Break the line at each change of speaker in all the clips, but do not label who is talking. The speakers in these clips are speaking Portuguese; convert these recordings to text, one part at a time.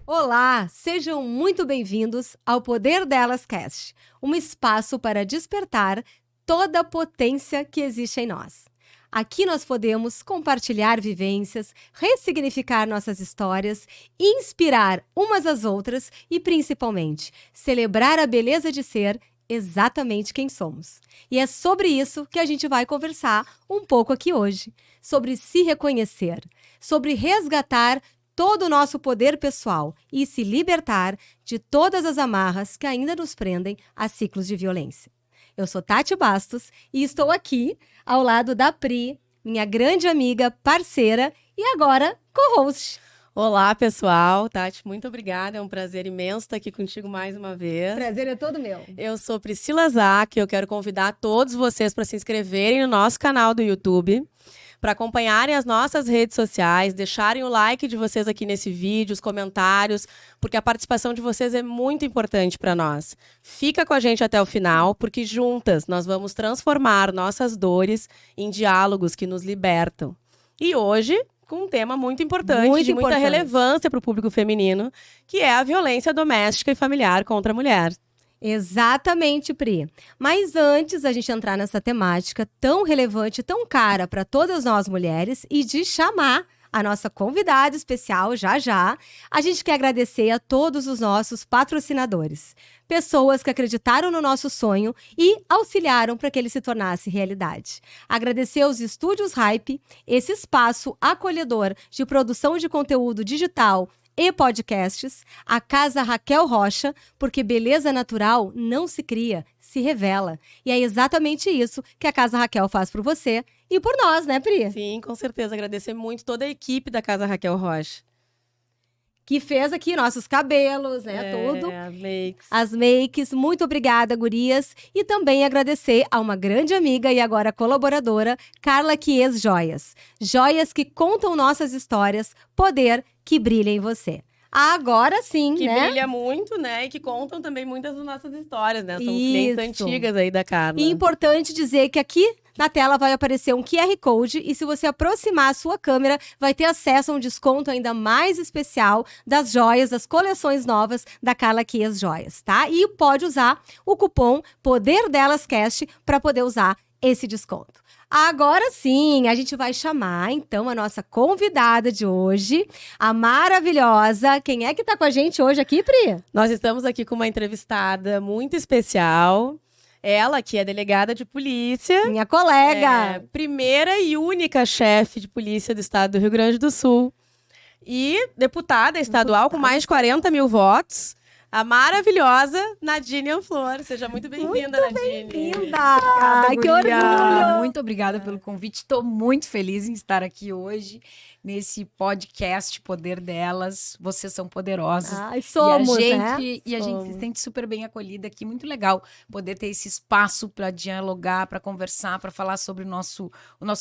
Olá, sejam muito bem-vindos ao Poder Delas Cast, um espaço para despertar toda a potência que existe em nós. Aqui nós podemos compartilhar vivências, ressignificar nossas histórias, inspirar umas às outras e, principalmente, celebrar a beleza de ser exatamente quem somos. E é sobre isso que a gente vai conversar um pouco aqui hoje, sobre se reconhecer, sobre resgatar todo o nosso poder pessoal e se libertar de todas as amarras que ainda nos prendem a ciclos de violência. Eu sou Tati Bastos e estou aqui ao lado da Pri, minha grande amiga, parceira e agora co-host.
Olá, pessoal. Tati, muito obrigada. É um prazer imenso estar aqui contigo mais uma vez.
Prazer é todo meu.
Eu sou Priscila Zac e eu quero convidar todos vocês para se inscreverem no nosso canal do YouTube, para acompanharem as nossas redes sociais, deixarem o like de vocês aqui nesse vídeo, os comentários, porque a participação de vocês é muito importante para nós. Fica com a gente até o final, porque juntas nós vamos transformar nossas dores em diálogos que nos libertam. E hoje, com um tema muito importante, muita relevância para o público feminino, que é a violência doméstica e familiar contra a mulher.
Exatamente, Pri. Mas antes da gente entrar nessa temática tão relevante, tão cara para todas nós mulheres e de chamar a nossa convidada especial já, a gente quer agradecer a todos os nossos patrocinadores. Pessoas que acreditaram no nosso sonho e auxiliaram para que ele se tornasse realidade. Agradecer aos Estúdios Hype, esse espaço acolhedor de produção de conteúdo digital e podcasts, a Casa Raquel Rocha, porque beleza natural não se cria, se revela. E é exatamente isso que a Casa Raquel faz por você e por nós, né, Pri?
Sim, com certeza. Agradecer muito toda a equipe da Casa Raquel Rocha.
Que fez aqui nossos cabelos, né, tudo.
As
makes. Muito obrigada, gurias. E também agradecer a uma grande amiga e agora colaboradora, Carla Chies Joias. Joias que contam nossas histórias, poder que brilha em você. Agora sim,
que
né?
Que brilha muito, né? E que contam também muitas das nossas histórias, né? São clientes antigas aí da Carla.
E importante dizer que aqui na tela vai aparecer um QR Code e se você aproximar a sua câmera, vai ter acesso a um desconto ainda mais especial das joias, das coleções novas da Carla Chies Joias, tá? E pode usar o cupom Poder Delas Cast para poder usar esse desconto. Agora sim, a gente vai chamar, então, a nossa convidada de hoje, a maravilhosa. Quem é que tá com a gente hoje aqui, Pri?
Nós estamos aqui com uma entrevistada muito especial. Ela, que é delegada de polícia.
Minha colega.
Primeira e única chefe de polícia do estado do Rio Grande do Sul. E deputada estadual com mais de 40 mil votos. A maravilhosa Nadine Anflor. Seja muito bem-vinda, Nadine.
Bem-vinda!
Ai,
que orgulho!
Muito obrigada pelo convite. Estou muito feliz em estar aqui hoje, nesse podcast Poder Delas. Vocês são poderosas.
Ai, somos,
e a gente se sente super bem acolhida aqui. Muito legal poder ter esse espaço para dialogar, para conversar, para falar sobre o nosso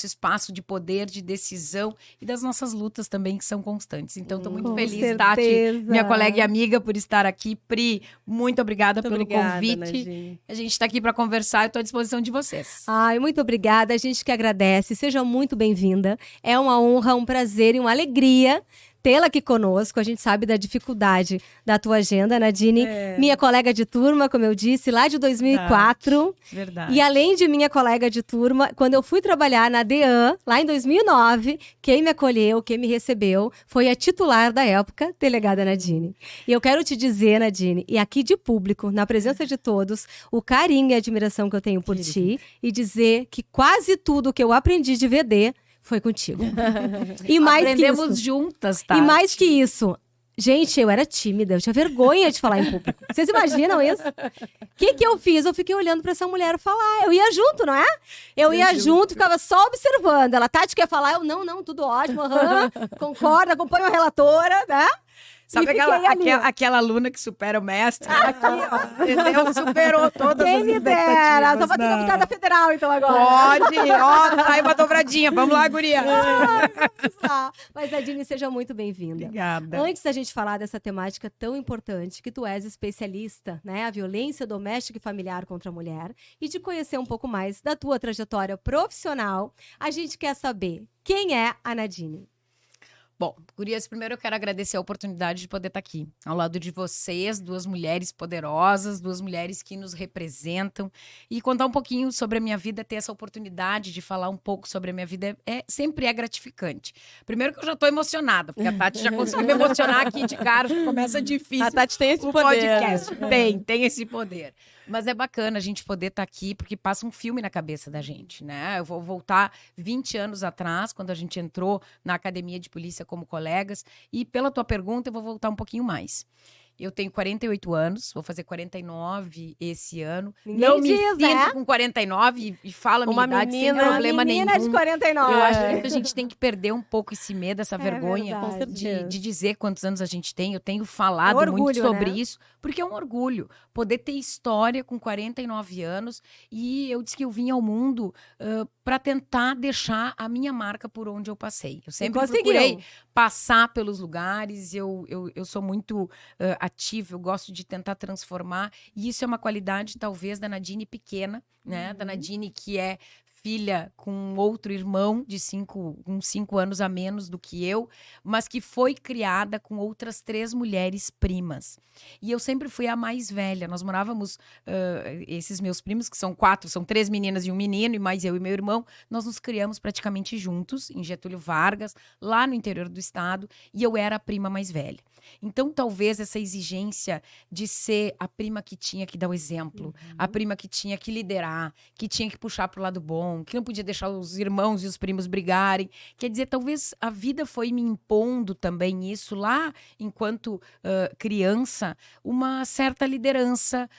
espaço de poder, de decisão e das nossas lutas também, que são constantes. Então, estou muito feliz,
certeza.
Tati, minha colega e amiga, por estar aqui. Pri, muito obrigada pelo convite.
Nadine.
A gente está aqui para conversar e estou à disposição de vocês.
Ai, muito obrigada. A gente que agradece. Seja muito bem-vinda. É uma honra, um prazer e uma alegria tê-la aqui conosco. A gente sabe da dificuldade da tua agenda, Nadine. Minha colega de turma, como eu disse, lá de 2004.
Verdade.
E além de minha colega de turma, quando eu fui trabalhar na DEAN, lá em 2009, quem me acolheu, quem me recebeu, foi a titular da época, delegada Nadine. E eu quero te dizer, Nadine, e aqui de público, na presença de todos, o carinho e a admiração que eu tenho por ti, e dizer que quase tudo que eu aprendi de VD foi contigo. E mais
Aprendemos
que isso,
juntas, tá?
E mais que isso, gente, eu era tímida, eu tinha vergonha de falar em público. Vocês imaginam isso? O que eu fiz? Eu fiquei olhando pra essa mulher falar. Eu ia junto, não é? Eu ia junto, ficava só observando. Ela, Tati, quer falar? Eu, não, tudo ótimo, concordo, acompanho a relatora, né?
Sabe aquela aluna que supera o mestre? Aqui, ó, entendeu? Superou todas
Quem
as
me dera, só vai ter deputada federal, então, agora.
Pode, ó, sai uma dobradinha. Vamos lá, guria.
Mas, Nadine, seja muito bem-vinda.
Obrigada.
Antes da gente falar dessa temática tão importante, que tu és especialista, né? A violência doméstica e familiar contra a mulher, e de conhecer um pouco mais da tua trajetória profissional, a gente quer saber quem é a Nadine.
Bom, gurias, primeiro eu quero agradecer a oportunidade de poder estar aqui, ao lado de vocês, 2 mulheres poderosas, 2 mulheres que nos representam, e contar um pouquinho sobre a minha vida, ter essa oportunidade de falar um pouco sobre a minha vida, sempre é gratificante. Primeiro que eu já estou emocionada, porque a Tati já conseguiu me emocionar aqui de cara, já começa difícil.
A Tati tem esse
o
poder.
podcast. Tem esse poder. Mas é bacana a gente poder estar aqui, porque passa um filme na cabeça da gente, né? Eu vou voltar 20 anos atrás, quando a gente entrou na academia de polícia como colegas. E pela tua pergunta, eu vou voltar um pouquinho mais. Eu tenho 48 anos, vou fazer 49 esse ano.
Ninguém
Não me
diz,
sinto
né?
com 49 e fala a minha
Uma
idade
menina-
sem problema
menina
nenhum.
de 49.
Eu acho que a gente tem que perder um pouco esse medo, essa vergonha
verdade.
de dizer quantos anos a gente tem. Eu tenho falado
É um
muito
orgulho,
sobre
né?
isso, porque é um orgulho poder ter história com 49 anos. E eu disse que eu vim ao mundo para tentar deixar a minha marca por onde eu passei. Eu sempre
conseguiu.
procurei passar pelos lugares, eu sou muito ativa, eu gosto de tentar transformar, e isso é uma qualidade talvez da Nadine pequena, né? Da Nadine que é filha com outro irmão de 5 anos a menos do que eu, mas que foi criada com outras 3 mulheres primas. E eu sempre fui a mais velha. Nós morávamos, esses meus primos, que são 4, são 3 meninas e um menino, e mais eu e meu irmão, nós nos criamos praticamente juntos, em Getúlio Vargas, lá no interior do estado, e eu era a prima mais velha. Então, talvez essa exigência de ser a prima que tinha que dar o exemplo, a prima que tinha que liderar, que tinha que puxar para o lado bom, que não podia deixar os irmãos e os primos brigarem. Quer dizer, talvez a vida foi me impondo também isso lá, enquanto criança, uma certa liderança,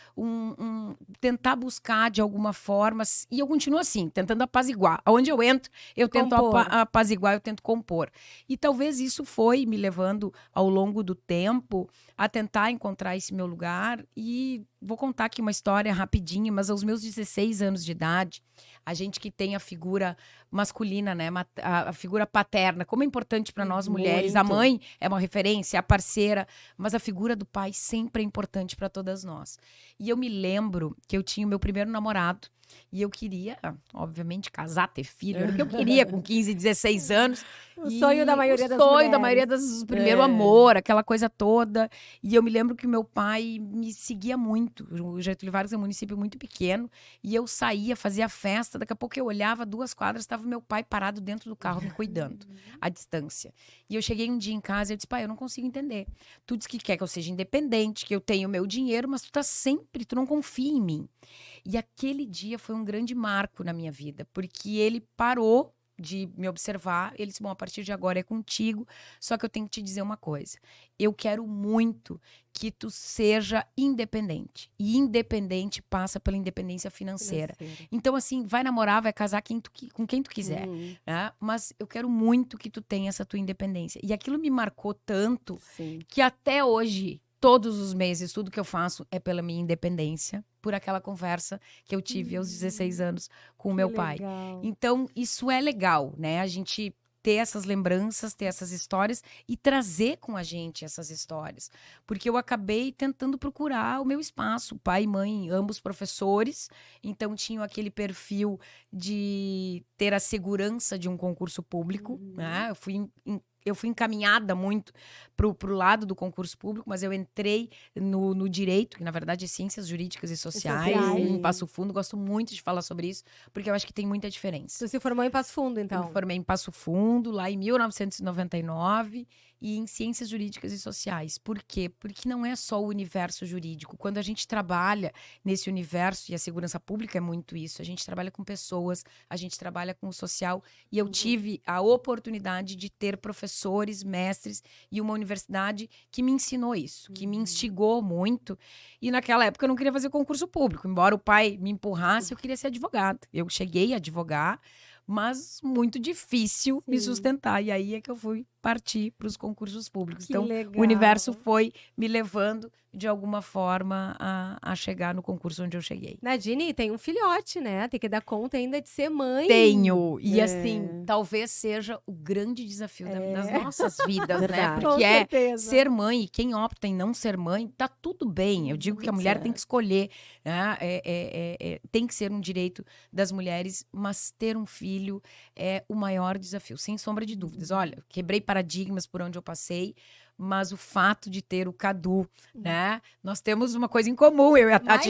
tentar buscar de alguma forma, e eu continuo assim, tentando apaziguar. Aonde eu entro, eu tento apaziguar, eu tento compor. E talvez isso foi me levando ao longo do tempo a tentar encontrar esse meu lugar. E vou contar aqui uma história rapidinho, mas aos meus 16 anos de idade, a gente que tem a figura masculina, né, a figura paterna, como é importante para nós mulheres, a mãe é uma referência, a parceira, mas a figura do pai sempre é importante para todas nós. E eu me lembro que eu tinha o meu primeiro namorado, e eu queria, obviamente, casar, ter filho, era o que eu queria com 15, 16 anos.
O sonho da maioria das
O sonho
mulheres.
da maioria das primeiro amor, aquela coisa toda. E eu me lembro que o meu pai me seguia muito. O Getúlio Vargas é um município muito pequeno, e eu saía, fazia festa, daqui a pouco eu olhava 2 quadras, estava meu pai parado dentro do carro me cuidando, à distância. E eu cheguei um dia em casa e eu disse: pai, eu não consigo entender. Tu diz que quer que eu seja independente, que eu tenho o meu dinheiro, mas tu não confia em mim. E aquele dia foi um grande marco na minha vida, porque ele parou de me observar, ele disse: bom, a partir de agora é contigo, só que eu tenho que te dizer uma coisa, eu quero muito que tu seja independente, e independente passa pela independência financeira. Então, assim, vai namorar, vai casar com quem tu quiser, né? Mas eu quero muito que tu tenha essa tua independência. E aquilo me marcou tanto que até hoje, todos os meses, tudo que eu faço é pela minha independência, por aquela conversa que eu tive aos 16 anos com o meu pai. Então, isso é legal, né? A gente ter essas lembranças, ter essas histórias e trazer com a gente essas histórias. Porque eu acabei tentando procurar o meu espaço. Pai e mãe, ambos professores, então tinham aquele perfil de ter a segurança de um concurso público, né? Eu fui encaminhada muito pro lado do concurso público, mas eu entrei no direito, que na verdade é ciências jurídicas e sociais, em Passo Fundo. Gosto muito de falar sobre isso, porque eu acho que tem muita diferença.
Você se formou em Passo Fundo, então?
Eu me formei em Passo Fundo, lá em 1999, e em ciências jurídicas e sociais. Por quê? Porque não é só o universo jurídico. Quando a gente trabalha nesse universo, e a segurança pública é muito isso, a gente trabalha com pessoas, a gente trabalha com o social, e eu tive a oportunidade de ter professores, mestres e uma universidade que me ensinou isso, que me instigou muito. E naquela época eu não queria fazer concurso público, embora o pai me empurrasse, eu queria ser advogada. Eu cheguei a advogar, mas muito difícil me sustentar. E aí é que eu fui partir para os concursos públicos.
Que
então,
legal.
o universo foi me levando, de alguma forma, a chegar no concurso onde eu cheguei.
Nadine, tem um filhote, né? Tem que dar conta ainda de ser mãe.
Tenho. E assim, talvez seja o grande desafio das nossas vidas, né?
Com
Porque
certeza.
ser mãe, e quem opta em não ser mãe, tá tudo bem. Eu digo que a mulher tem que escolher, né? Tem que ser um direito das mulheres, mas ter um filho é o maior desafio, sem sombra de dúvidas. Olha, quebrei paradigmas paradigmas por onde eu passei, mas o fato de ter o Cadu, né? Nós temos uma coisa em comum, eu e a Tati.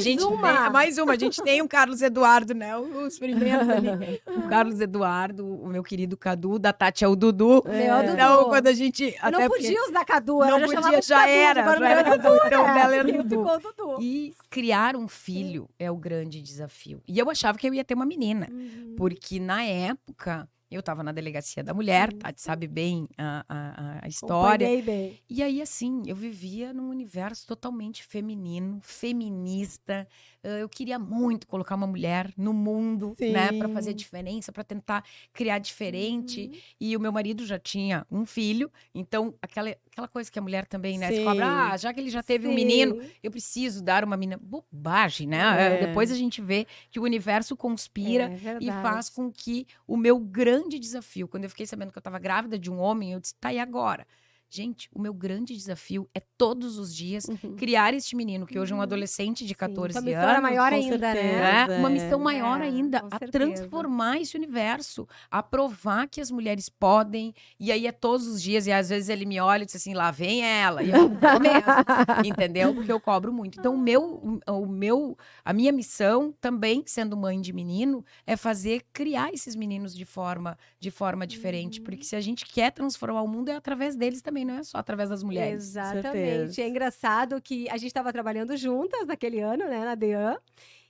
Mais uma. A gente tem o Carlos Eduardo, né? Os primeiros ali. O Carlos Eduardo, o meu querido Cadu, da Tati é o Dudu. Então, quando a gente...
Não podia usar Cadu,
não podia, já era Cadu, então dela era o Dudu.
Ficou Dudu.
E criar um filho é o grande desafio. E eu achava que eu ia ter uma menina, porque na época... Eu estava na delegacia da mulher, Tati sabe bem a história.
Acompanhei bem.
E aí, assim, eu vivia num universo totalmente feminino, feminista. Eu queria muito colocar uma mulher no mundo, né? Para fazer a diferença, para tentar criar diferente. E o meu marido já tinha um filho. Então, aquela coisa que a mulher também, né? Se cobra, já que ele já teve um menino, eu preciso dar uma menina. Bobagem, né? Depois a gente vê que o universo conspira e faz com que o meu grande desafio, quando eu fiquei sabendo que eu estava grávida de um homem, eu disse, tá, e agora? Gente, o meu grande desafio é todos os dias criar este menino, que hoje é um adolescente de 14 anos. Uma missão
maior ainda, né?
Uma missão maior ainda, a transformar esse universo, a provar que as mulheres podem, e aí é todos os dias, e às vezes ele me olha e diz assim, lá vem ela, e eu mesmo, entendeu? Porque eu cobro muito. Então, a minha missão, também sendo mãe de menino, é criar esses meninos de forma diferente, porque se a gente quer transformar o mundo, é através deles também, não é só através das mulheres.
Exatamente. É engraçado que a gente estava trabalhando juntas naquele ano, né, na DEAN.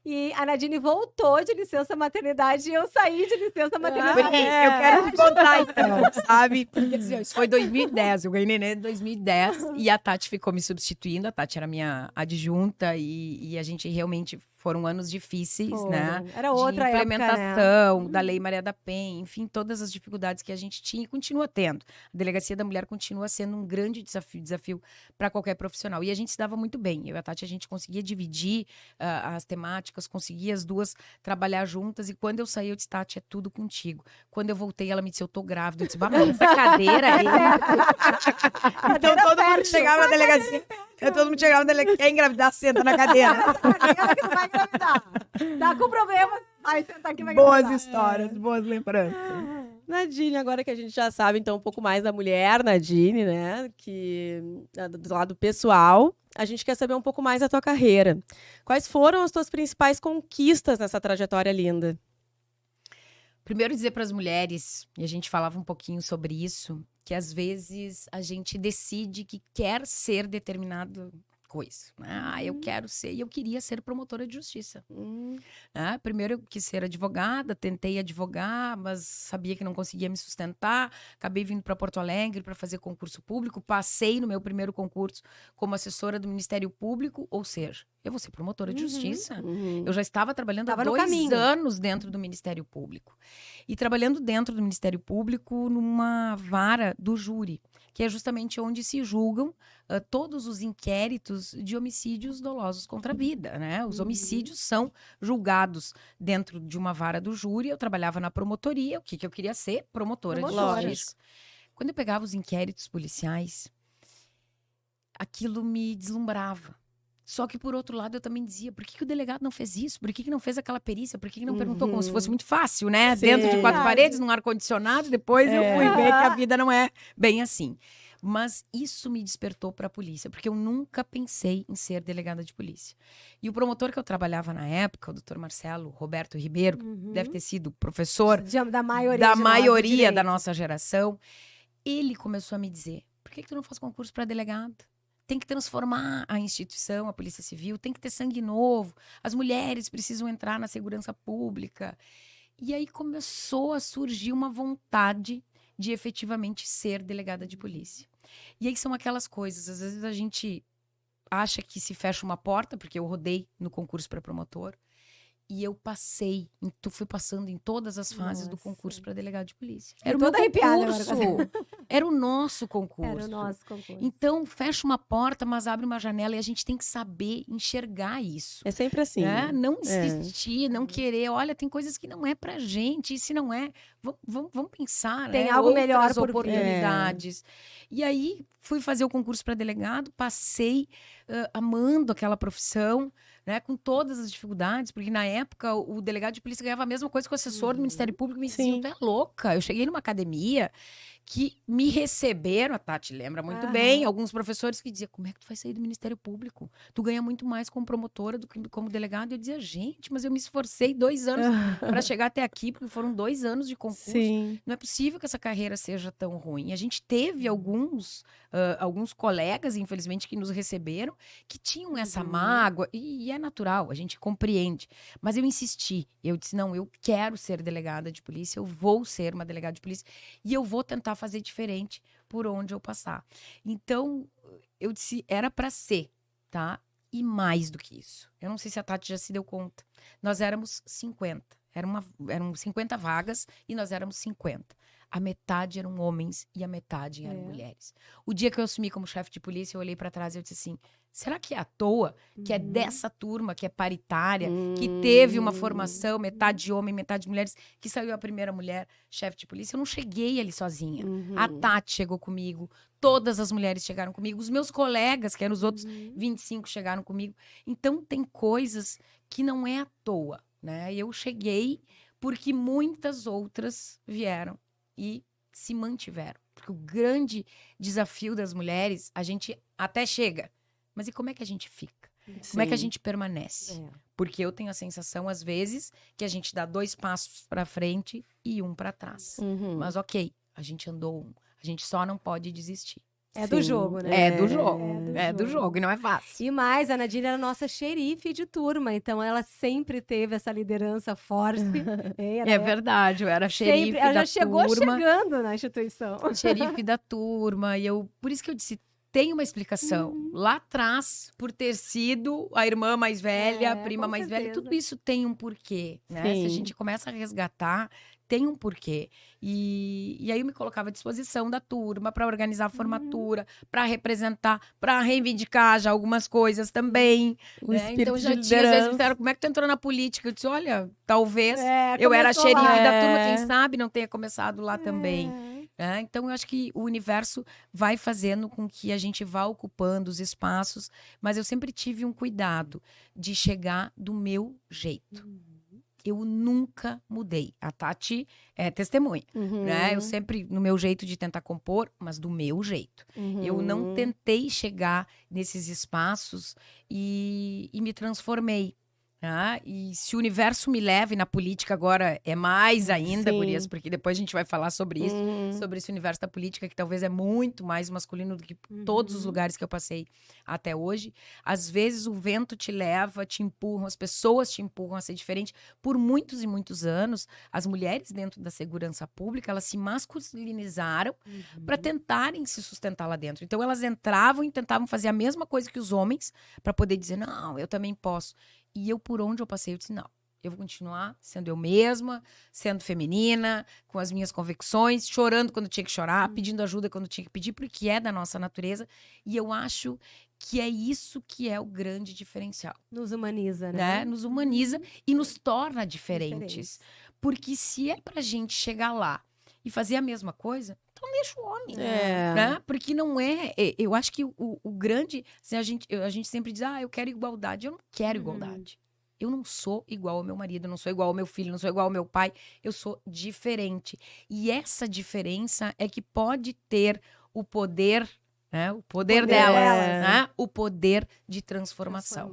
E a Nadine voltou de licença maternidade e eu saí de licença maternidade.
Eu quero te contar, então, sabe? Porque assim, isso foi 2010, eu ganhei neném em 2010 e a Tati ficou me substituindo. A Tati era minha adjunta e a gente realmente... Foram anos difíceis, né?
Era outra
de implementação
época, né?
da Lei Maria da Penha, enfim, todas as dificuldades que a gente tinha e continua tendo. A Delegacia da Mulher continua sendo um grande desafio para qualquer profissional. E a gente se dava muito bem. Eu e a Tati, a gente conseguia dividir as temáticas, conseguia as duas trabalhar juntas. E quando eu saí, eu disse, Tati, é tudo contigo. Quando eu voltei, ela me disse, eu tô grávida. Eu disse, mas essa cadeira aí... Então todo mundo chegava na delegacia... Todo mundo chegava na delegacia, quer engravidar, senta na cadeira.
Vai engravidar. Tá com problema, vai sentar aqui, vai
engravidar.
Boas
histórias, boas lembranças.
Nadine, agora que a gente já sabe então um pouco mais da mulher, Nadine, né, que do lado pessoal, a gente quer saber um pouco mais da tua carreira. Quais foram as tuas principais conquistas nessa trajetória linda?
Primeiro dizer para as mulheres, e a gente falava um pouquinho sobre isso, que às vezes a gente decide que quer ser determinado coisa. Eu quero ser, e eu queria ser promotora de justiça. Primeiro eu quis ser advogada, tentei advogar, mas sabia que não conseguia me sustentar. Acabei vindo para Porto Alegre para fazer concurso público. Passei no meu primeiro concurso como assessora do Ministério Público, ou seja, eu vou ser promotora de justiça. Eu já estava trabalhando há 2 anos dentro do Ministério Público. E trabalhando dentro do Ministério Público numa vara do júri, que é justamente onde se julgam todos os inquéritos de homicídios dolosos contra a vida, né? Os homicídios são julgados dentro de uma vara do júri. Eu trabalhava na promotoria. O que eu queria ser? Promotora de justiça. Quando eu pegava os inquéritos policiais, aquilo me deslumbrava. Só que, por outro lado, eu também dizia, por que o delegado não fez isso? Por que não fez aquela perícia? Por que não perguntou como se fosse muito fácil, né?
Sim.
Dentro de 4 paredes, num ar-condicionado. Depois eu fui ver que a vida não é bem assim. Mas isso me despertou para a polícia, porque eu nunca pensei em ser delegada de polícia. E o promotor que eu trabalhava na época, o doutor Marcelo Roberto Ribeiro, deve ter sido professor
da maioria
da nossa geração, ele começou a me dizer, por que tu não faz concurso para delegado? Tem que transformar a instituição, a Polícia Civil, tem que ter sangue novo, as mulheres precisam entrar na segurança pública. E aí começou a surgir uma vontade de efetivamente ser delegada de polícia. E aí são aquelas coisas, às vezes a gente acha que se fecha uma porta, porque eu rodei no concurso para promotor, e eu fui passando em todas as fases do concurso para delegado de polícia. Era o meu concurso. Era o nosso concurso.
Era o nosso concurso.
Então, fecha uma porta, mas abre uma janela e a gente tem que saber enxergar isso.
É sempre assim.
Né? Não desistir, não querer. Olha, tem coisas que não é pra gente. E se não é, vamos pensar.
Tem
né?
algo melhor
por oportunidades. E aí, fui fazer o concurso para delegado, passei amando aquela profissão. né? Com todas as dificuldades, porque na época o delegado de polícia ganhava a mesma coisa que o assessor do Ministério Público. Me diziam, tu é louca. Eu cheguei numa academia que me receberam, a Tati lembra muito bem, alguns professores que diziam, como é que tu vai sair do Ministério Público? Tu ganha muito mais como promotora do que como delegado. Eu dizia, gente, mas eu me esforcei 2 anos para chegar até aqui, porque foram 2 anos de concurso.
Sim.
Não é possível que essa carreira seja tão ruim. A gente teve alguns colegas, infelizmente, que nos receberam, que tinham essa mágoa, e é natural, a gente compreende. Mas eu insisti, eu disse, não, eu quero ser delegada de polícia, eu vou ser uma delegada de polícia, e eu vou tentar fazer diferente por onde eu passar. Então, eu disse, era para ser, tá? E mais do que isso. Eu não sei se a Tati já se deu conta. Nós éramos 50. Eram 50 vagas e nós éramos 50. A metade eram homens e a metade eram mulheres. O dia que eu assumi como chefe de polícia, eu olhei para trás e eu disse assim, será que é à toa que é dessa turma, que é paritária, que teve uma formação, metade homem, metade mulheres, que saiu a primeira mulher chefe de polícia? Eu não cheguei ali sozinha. A Tati chegou comigo, todas as mulheres chegaram comigo, os meus colegas, que eram os outros 25, chegaram comigo. Então, tem coisas que não é à toa, né? Eu cheguei porque muitas outras vieram e se mantiveram. Porque o grande desafio das mulheres, a gente até chega, mas e como é que a gente fica? Como é que a gente permanece? Porque eu tenho a sensação, às vezes, que a gente dá 2 passos para frente e 1 para trás. Mas ok, a gente andou 1. A gente só não pode desistir.
É do jogo, né?
É do jogo. É do jogo, e não é fácil.
E mais, a Nadine era nossa xerife de turma, então ela sempre teve essa liderança forte.
É verdade, eu era xerife da turma.
Ela já chegou chegando na instituição.
Xerife da turma, e por isso que eu disse, tem uma explicação. Lá atrás, por ter sido a irmã mais velha, a prima mais velha, tudo isso tem um porquê, né? Se a gente começa a resgatar, tem um porquê. E aí eu me colocava à disposição da turma para organizar a formatura, para representar, para reivindicar já algumas coisas também. Né? Então já tinha, às vezes, me disseram, como é que tu entrou na política? Eu disse, olha, talvez eu era xerife da turma, quem sabe não tenha começado lá também. Então, eu acho que o universo vai fazendo com que a gente vá ocupando os espaços, mas eu sempre tive um cuidado de chegar do meu jeito. Eu nunca mudei. A Tati é testemunha, né? Eu sempre, no meu jeito de tentar compor, mas do meu jeito. Eu não tentei chegar nesses espaços e me transformei. E se o universo me leva, e na política agora é mais ainda, gurias, porque depois a gente vai falar sobre isso, sobre esse universo da política, que talvez é muito mais masculino do que todos os lugares que eu passei até hoje. Às vezes o vento te leva, te empurram, as pessoas te empurram a ser diferente. Por muitos e muitos anos, as mulheres dentro da segurança pública, elas se masculinizaram para tentarem se sustentar lá dentro. Então elas entravam e tentavam fazer a mesma coisa que os homens, para poder dizer, não, eu também posso. E eu, por onde eu passei, eu disse, não, eu vou continuar sendo eu mesma, sendo feminina, com as minhas convicções, chorando quando tinha que chorar, pedindo ajuda quando tinha que pedir, porque é da nossa natureza. E eu acho que é isso que é o grande diferencial.
Nos humaniza, né?
Nos humaniza e nos torna diferentes. Porque se é pra gente chegar lá e fazer a mesma coisa, então deixa o homem. Né? Porque não é... Eu acho que o grande... Assim, a gente sempre diz, eu quero igualdade. Eu não quero igualdade. Eu não sou igual ao meu marido, eu não sou igual ao meu filho, não sou igual ao meu pai. Eu sou diferente. E essa diferença é que pode ter o poder... O poder delas, né? O poder de transformação.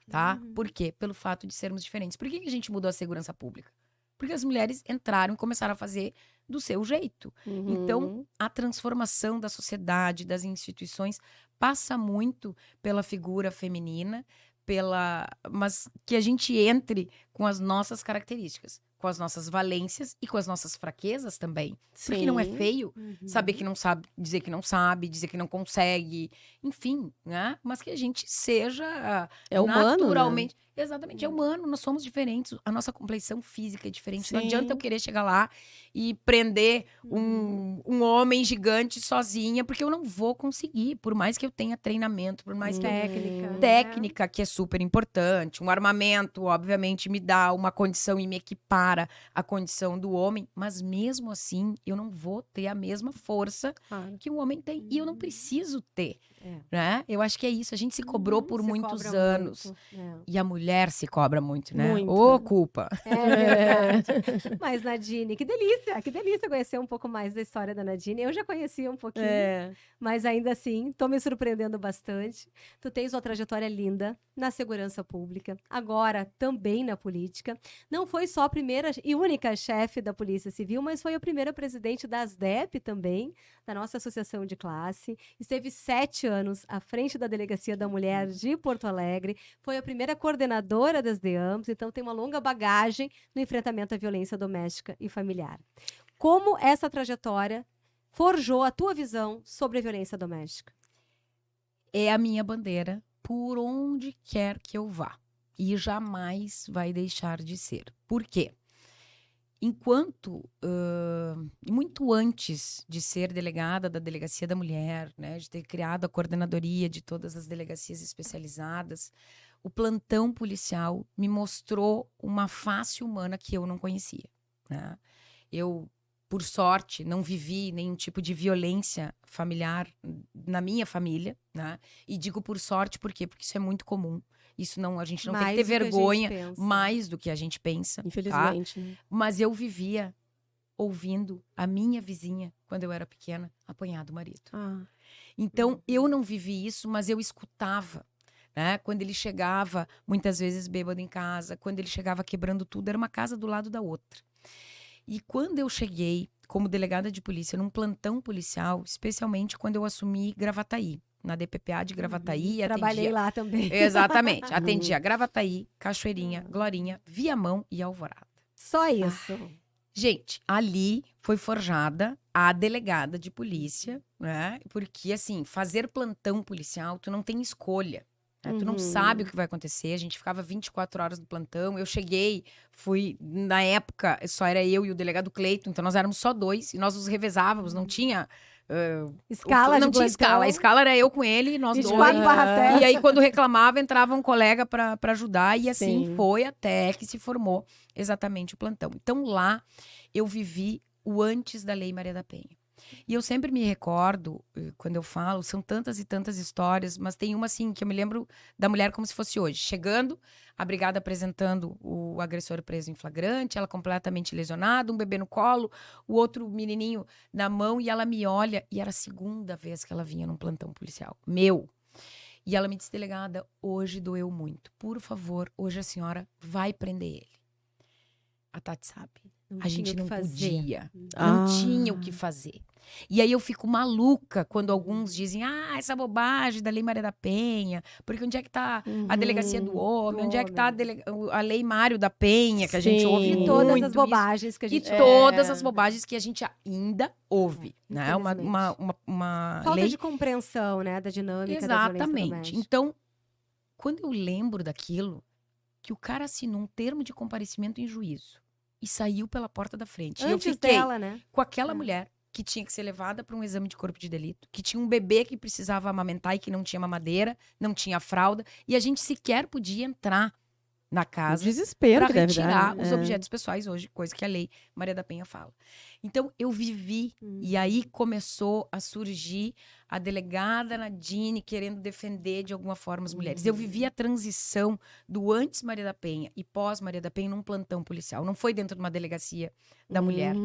Tá? Por quê? Pelo fato de sermos diferentes. Por que a gente mudou a segurança pública? Porque as mulheres entraram e começaram a fazer do seu jeito. Então, a transformação da sociedade, das instituições, passa muito pela figura feminina, mas que a gente entre com as nossas características, com as nossas valências e com as nossas fraquezas também. Porque não é feio saber que não sabe, dizer que não consegue, enfim, né? Mas que a gente seja naturalmente...
Humano, né?
Exatamente, é humano, nós somos diferentes, a nossa complexão física é diferente. Não adianta eu querer chegar lá e prender um homem gigante sozinha, porque eu não vou conseguir, por mais que eu tenha treinamento, por mais que técnica, que é super importante, um armamento, obviamente, me dá uma condição e me equipara a condição do homem, mas mesmo assim, eu não vou ter a mesma força que um homem tem, e eu não preciso ter, né? Eu acho que é isso, a gente se cobrou por muitos anos, e a mulher mulher se cobra muito, né?
Muito.
Ô, culpa.
É verdade. Mas, Nadine, que delícia conhecer um pouco mais da história da Nadine. Eu já conhecia um pouquinho, mas ainda assim, tô me surpreendendo bastante. Tu tens uma trajetória linda na segurança pública, agora também na política. Não foi só a primeira e única chefe da Polícia Civil, mas foi a primeira presidente da ASDEP também, da nossa associação de classe. Esteve 7 anos à frente da Delegacia da Mulher de Porto Alegre. Foi a primeira coordenadora das DEAMs, então tem uma longa bagagem no enfrentamento à violência doméstica e familiar. Como essa trajetória forjou a tua visão sobre a violência doméstica?
É a minha bandeira por onde quer que eu vá. E jamais vai deixar de ser. Por quê? Muito antes de ser delegada da Delegacia da Mulher, né, de ter criado a coordenadoria de todas as delegacias especializadas, o plantão policial me mostrou uma face humana que eu não conhecia, né? Eu, por sorte, não vivi nenhum tipo de violência familiar na minha família, né? E digo por sorte, por quê? Porque isso é muito comum. Isso não, a gente não tem que ter vergonha mais do que a gente pensa.
Infelizmente.
Tá? Mas eu vivia ouvindo a minha vizinha, quando eu era pequena, apanhar do marido. Então, eu não vivi isso, mas eu escutava. Né? Quando ele chegava, muitas vezes bêbado em casa, quando ele chegava quebrando tudo, era uma casa do lado da outra. E quando eu cheguei como delegada de polícia num plantão policial, especialmente quando eu assumi Gravataí, na DPPA de Gravataí.
Trabalhei lá também.
Exatamente. Atendia Gravataí, Cachoeirinha, Glorinha, Viamão e Alvorada.
Só isso.
Gente, ali foi forjada a delegada de polícia, né? Porque, assim, fazer plantão policial, tu não tem escolha. Tu não sabe o que vai acontecer. A gente ficava 24 horas no plantão. Eu cheguei, na época, só era eu e o delegado Cleiton, então nós éramos só 2 e nós nos revezávamos, não tinha...
escala
não
de
tinha
plantão.
escala. A escala era eu com ele, nós
24
dois.
barra 7.
E aí, quando reclamava, entrava um colega pra ajudar. E assim foi até que se formou exatamente o plantão. Então, lá, eu vivi o antes da Lei Maria da Penha. E eu sempre me recordo, quando eu falo, são tantas e tantas histórias, mas tem uma, assim, que eu me lembro da mulher como se fosse hoje. Chegando, a brigada apresentando o agressor preso em flagrante, ela completamente lesionada, um bebê no colo, o outro menininho na mão, e ela me olha, e era a segunda vez que ela vinha num plantão policial. Meu! E ela me disse, delegada, hoje doeu muito. Por favor, hoje a senhora vai prender ele. A Tati sabe. A gente não podia. Não tinha o que fazer. E aí eu fico maluca quando alguns dizem, essa bobagem da Lei Maria da Penha, porque onde é que tá a Delegacia do Homem, onde é que tá a Lei Mário da Penha, que a gente ouve muito.
E todas as bobagens que a gente...
E todas as bobagens que a gente ainda ouve, né? Uma
falta
lei...
de compreensão, né, da dinâmica
Exatamente.
da violência doméstica.
Então, quando eu lembro daquilo, que o cara assinou um termo de comparecimento em juízo e saiu pela porta da frente.
Antes
e eu fiquei
dela, né?
com aquela mulher que tinha que ser levada para um exame de corpo de delito, que tinha um bebê que precisava amamentar e que não tinha mamadeira, não tinha fralda, e a gente sequer podia entrar na casa
desespero
para retirar os objetos pessoais hoje, coisa que a Lei Maria da Penha fala. Então, eu vivi, e aí começou a surgir a delegada Nadine querendo defender de alguma forma as mulheres. Eu vivi a transição do antes Maria da Penha e pós Maria da Penha num plantão policial. Não foi dentro de uma delegacia da mulher.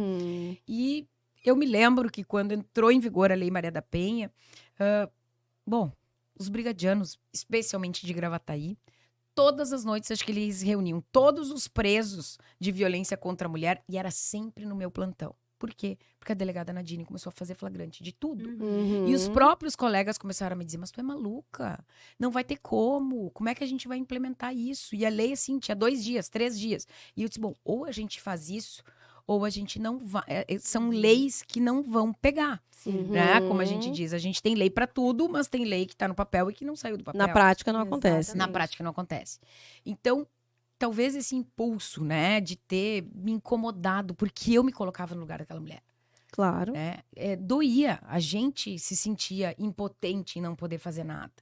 E eu me lembro que quando entrou em vigor a Lei Maria da Penha, os brigadianos, especialmente de Gravataí, todas as noites, acho que eles reuniam todos os presos de violência contra a mulher e era sempre no meu plantão. Por quê? Porque a delegada Nadine começou a fazer flagrante de tudo. E os próprios colegas começaram a me dizer, mas tu é maluca, não vai ter como é que a gente vai implementar isso? E a lei, assim, tinha 2 dias, 3 dias. E eu disse, bom, ou a gente faz isso, ou a gente não vai. São leis que não vão pegar, né? Como a gente diz, a gente tem lei para tudo, mas tem lei que tá no papel e que não saiu do papel.
Na prática não acontece.
Na prática não acontece. Então, talvez esse impulso, né, de ter me incomodado, porque eu me colocava no lugar daquela mulher.
Claro.
Doía. A gente se sentia impotente em não poder fazer nada.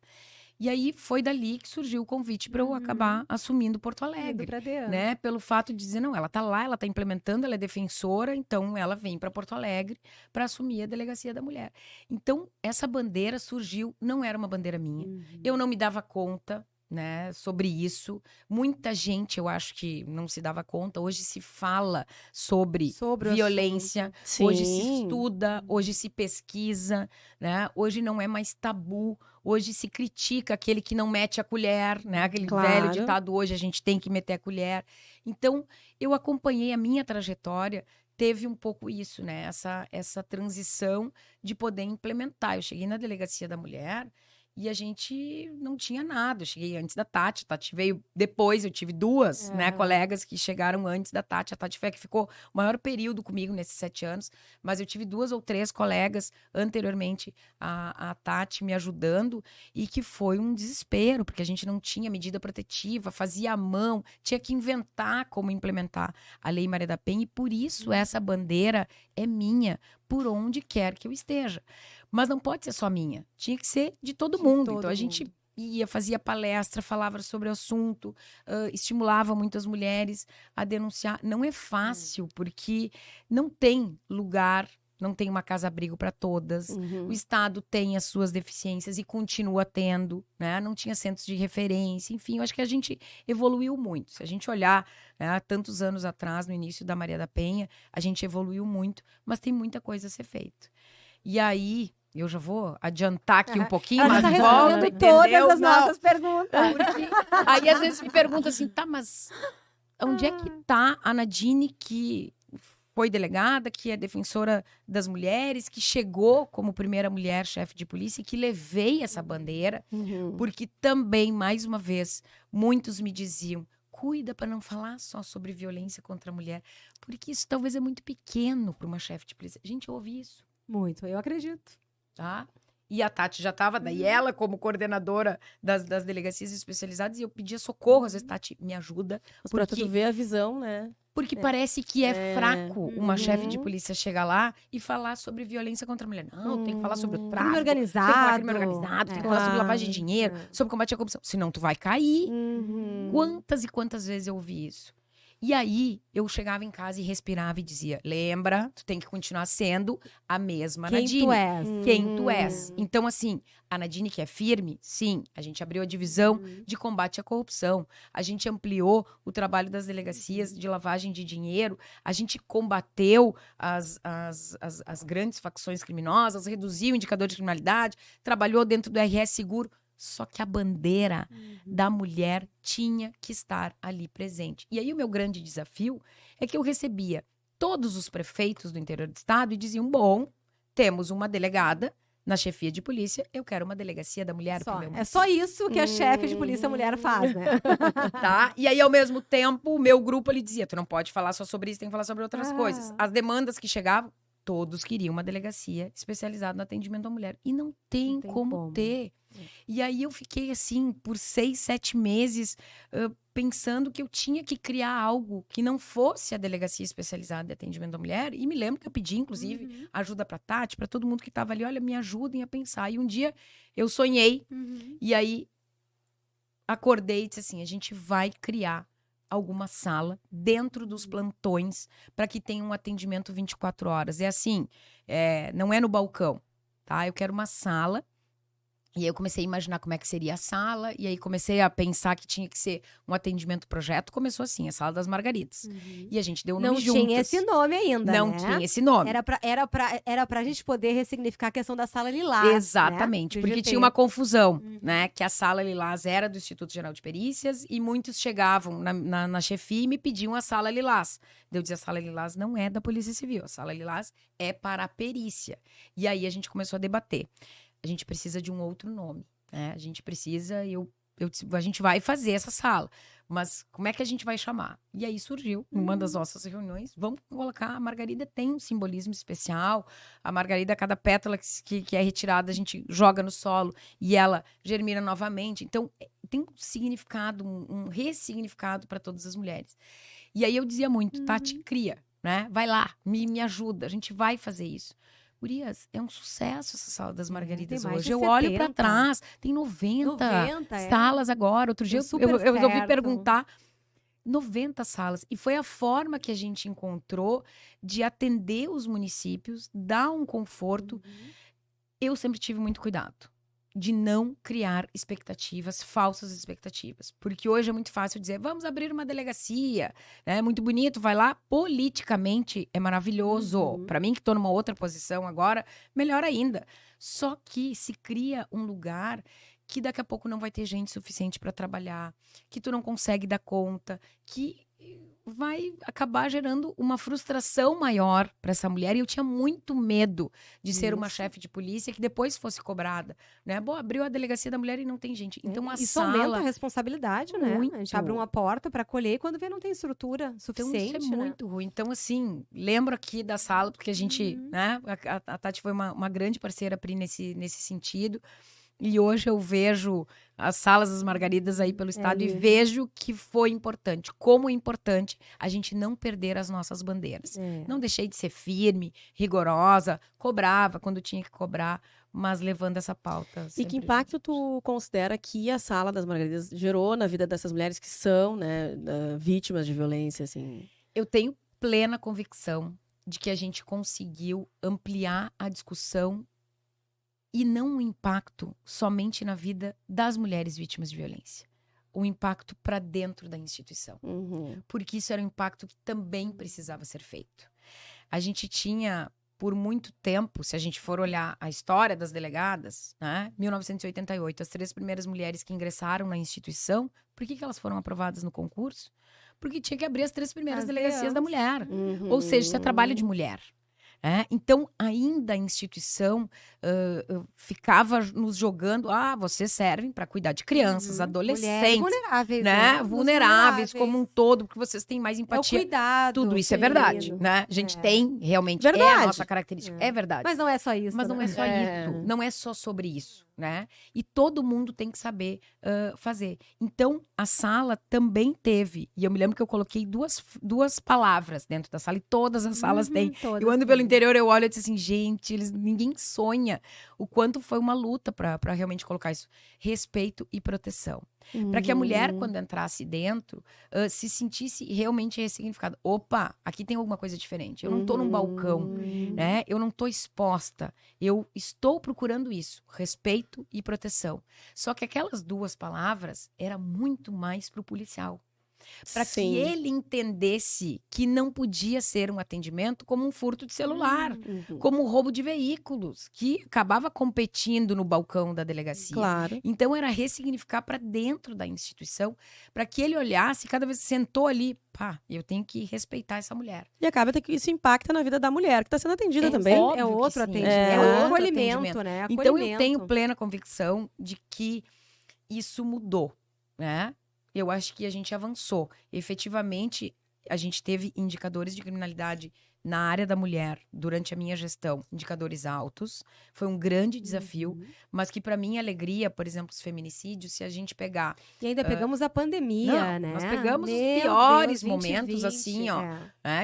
E aí foi dali que surgiu o convite para eu acabar assumindo Porto Alegre, né? Pelo fato de dizer, não, ela tá lá, ela tá implementando, ela é defensora, então ela vem para Porto Alegre para assumir a Delegacia da Mulher. Então, essa bandeira surgiu, não era uma bandeira minha. Eu não me dava conta né, sobre isso. Muita gente, eu acho que não se dava conta, hoje se fala sobre
Sobre o
violência,
Sim.
hoje se estuda, hoje se pesquisa, né? Hoje não é mais tabu, hoje se critica aquele que não mete a colher, né? Aquele
Claro.
velho ditado, hoje a gente tem que meter a colher. Então, eu acompanhei a minha trajetória, teve um pouco isso, né? Essa transição de poder implementar. Eu cheguei na Delegacia da Mulher e a gente não tinha nada. Eu cheguei antes da Tati, a Tati veio depois, eu tive duas, né, colegas que chegaram antes da Tati. A Tati foi a que ficou o maior período comigo nesses 7 anos, mas eu tive 2 ou 3 colegas anteriormente a Tati me ajudando, e que foi um desespero, porque a gente não tinha medida protetiva, fazia à mão, tinha que inventar como implementar a Lei Maria da Penha, e por isso essa bandeira é minha, por onde quer que eu esteja. Mas não pode ser só minha, tinha que ser de todo mundo. Então a gente ia, fazia palestra, falava sobre o assunto, estimulava muitas mulheres a denunciar. Não é fácil, porque não tem lugar, não tem uma casa-abrigo para todas. O Estado tem as suas deficiências e continua tendo, né? Não tinha centros de referência, enfim, eu acho que a gente evoluiu muito. Se a gente olhar, né, há tantos anos atrás, no início da Maria da Penha, a gente evoluiu muito, mas tem muita coisa a ser feita. E aí, eu já vou adiantar aqui um pouquinho,
Ela
mas
já tá
volta,
respondendo todas
entendeu?
as
Não,
nossas perguntas.
porque aí às vezes me perguntam assim, tá, mas onde é que tá a Nadine, que foi delegada, que é defensora das mulheres, que chegou como primeira mulher chefe de polícia, e que levei essa bandeira, porque também, mais uma vez, muitos me diziam, cuida para não falar só sobre violência contra a mulher, porque isso talvez é muito pequeno para uma chefe de polícia. Gente, eu ouvi isso.
Muito, eu acredito.
Tá? E a Tati já estava, daí ela como coordenadora das delegacias especializadas, e eu pedia socorro, às vezes, Tati, me ajuda.
Pra tu ver a visão, né?
Porque parece que é fraco uma chefe de polícia chegar lá e falar sobre violência contra a mulher. Não, tem que falar sobre o tráfico,
Crime organizado.
tem que falar crime organizado, tem que falar sobre lavagem de dinheiro, sobre combate à corrupção. Senão tu vai cair. Quantas e quantas vezes eu ouvi isso? E aí, eu chegava em casa e respirava e dizia, lembra, tu tem que continuar sendo a mesma
Quem
Nadine.
tu és.
Quem tu és. Então, assim, a Nadine que é firme, sim, a gente abriu a divisão de combate à corrupção, a gente ampliou o trabalho das delegacias de lavagem de dinheiro, a gente combateu as grandes facções criminosas, reduziu o indicador de criminalidade, trabalhou dentro do RS Seguro. Só que a bandeira da mulher tinha que estar ali presente. E aí o meu grande desafio é que eu recebia todos os prefeitos do interior do estado e diziam, bom, temos uma delegada na chefia de polícia, eu quero uma delegacia da mulher pro meu
É só isso que a chefe de polícia mulher faz, né?
tá? E aí, ao mesmo tempo, o meu grupo ali dizia, tu não pode falar só sobre isso, tem que falar sobre outras coisas. As demandas que chegavam, todos queriam uma delegacia especializada no atendimento à mulher. E não tem como ter. E aí eu fiquei assim, por 6, 7 meses, pensando que eu tinha que criar algo que não fosse a delegacia especializada de atendimento à mulher. E me lembro que eu pedi, inclusive, ajuda pra Tati, pra todo mundo que tava ali, olha, me ajudem a pensar. E um dia eu sonhei, e aí acordei e disse assim, a gente vai criar alguma sala dentro dos plantões para que tenha um atendimento 24 horas. É assim, não é no balcão, tá? Eu quero uma sala. E aí eu comecei a imaginar como é que seria a sala, e aí comecei a pensar que tinha que ser um atendimento projeto. Começou assim, a Sala das Margaridas. E a gente deu o nome juntas.
Não tinha esse nome ainda,
Não
né?
tinha esse nome.
Era pra gente poder ressignificar a questão da sala lilás.
Exatamente,
né?
porque tinha uma confusão, né? Que a sala lilás era do Instituto Geral de Perícias e muitos chegavam na chefia e me pediam a sala lilás. Eu dizia, a sala lilás não é da Polícia Civil, a sala lilás é para a perícia. E aí a gente começou a debater. A gente precisa de um outro nome, né? A gente precisa, a gente vai fazer essa sala, mas como é que a gente vai chamar? E aí surgiu, numa das nossas reuniões, vamos colocar, a margarida tem um simbolismo especial, a margarida, cada pétala que é retirada, a gente joga no solo e ela germina novamente, então tem um significado, um ressignificado para todas as mulheres. E aí eu dizia muito, Tati, cria, né? Vai lá, me ajuda, a gente vai fazer isso. Gurias, é um sucesso essa Sala das Margaridas hoje. Eu olho para trás, tem 90 salas agora. Outro dia eu resolvi perguntar, 90 salas. E foi a forma que a gente encontrou de atender os municípios, dar um conforto. Eu sempre tive muito cuidado. de não criar expectativas, falsas expectativas. Porque hoje é muito fácil dizer, vamos abrir uma delegacia, é muito bonito, vai lá. Politicamente é maravilhoso. Para mim, que estou numa outra posição agora, melhor ainda. Só que se cria um lugar que daqui a pouco não vai ter gente suficiente para trabalhar, que tu não consegue dar conta, que vai acabar gerando uma frustração maior para essa mulher. E eu tinha muito medo de ser uma chefe de polícia que depois fosse cobrada, né? Bom, abriu a delegacia da mulher e não tem gente. Então,
isso aumenta a responsabilidade, né? A gente abre uma porta para acolher e quando vê não tem estrutura suficiente,
então, isso é muito ruim. Então, assim, lembro aqui da sala, porque a gente, né? A Tati foi uma grande parceira, Pri, nesse sentido. E hoje eu vejo as salas das Margaridas aí pelo estado e vejo que foi importante. Como é importante a gente não perder as nossas bandeiras. Não deixei de ser firme, rigorosa, cobrava quando tinha que cobrar, mas levando essa pauta.
E que impacto tu considera que a Sala das Margaridas gerou na vida dessas mulheres que são, né, vítimas de violência, assim?
Eu tenho plena convicção de que a gente conseguiu ampliar a discussão e não um impacto somente na vida das mulheres vítimas de violência. O impacto para dentro da instituição. Porque isso era um impacto que também precisava ser feito. A gente tinha, por muito tempo, se a gente for olhar a história das delegadas, né? 1988, as 3 primeiras mulheres que ingressaram na instituição, por que elas foram aprovadas no concurso? Porque tinha que abrir as 3 primeiras delegacias da mulher. Ou seja, isso é trabalho de mulher. Então, ainda a instituição ficava nos jogando, vocês servem para cuidar de crianças, adolescentes,
vulneráveis,
né? Vulneráveis como um todo, porque vocês têm mais empatia.
É o cuidado.
Tudo isso é verdade, né? A gente tem, realmente,
verdade.
é a nossa característica. É verdade.
Mas não é só isso.
Mas não é só isso. Não é só sobre isso, né? E todo mundo tem que saber fazer. Então, a sala também teve, e eu me lembro que eu coloquei duas palavras dentro da sala, e todas as salas têm. Eu ando pelo interior, eu olho e disse assim, gente, ninguém sonha o quanto foi uma luta para realmente colocar isso. Respeito e proteção. Para que a mulher, quando entrasse dentro, se sentisse realmente ressignificada. Opa, aqui tem alguma coisa diferente. Eu não tô num balcão, né? Eu não tô exposta. Eu estou procurando isso. Respeito e proteção. Só que aquelas 2 palavras era muito mais pro policial. Para que ele entendesse que não podia ser um atendimento como um furto de celular, como um roubo de veículos, que acabava competindo no balcão da delegacia.
Claro.
Então, era ressignificar para dentro da instituição, para que ele olhasse, cada vez que sentou ali, eu tenho que respeitar essa mulher.
E acaba que isso impacta na vida da mulher, que está sendo atendida também.
É outro atendimento. É outro acolhimento, né?
Então, eu tenho plena convicção de que isso mudou, né? Eu acho que a gente avançou. Efetivamente, a gente teve indicadores de criminalidade na área da mulher durante a minha gestão, indicadores altos. Foi um grande desafio, mas que para minha alegria, por exemplo, os feminicídios, se a gente pegar...
E ainda pegamos a pandemia, né?
Nós pegamos os piores momentos, assim, ó.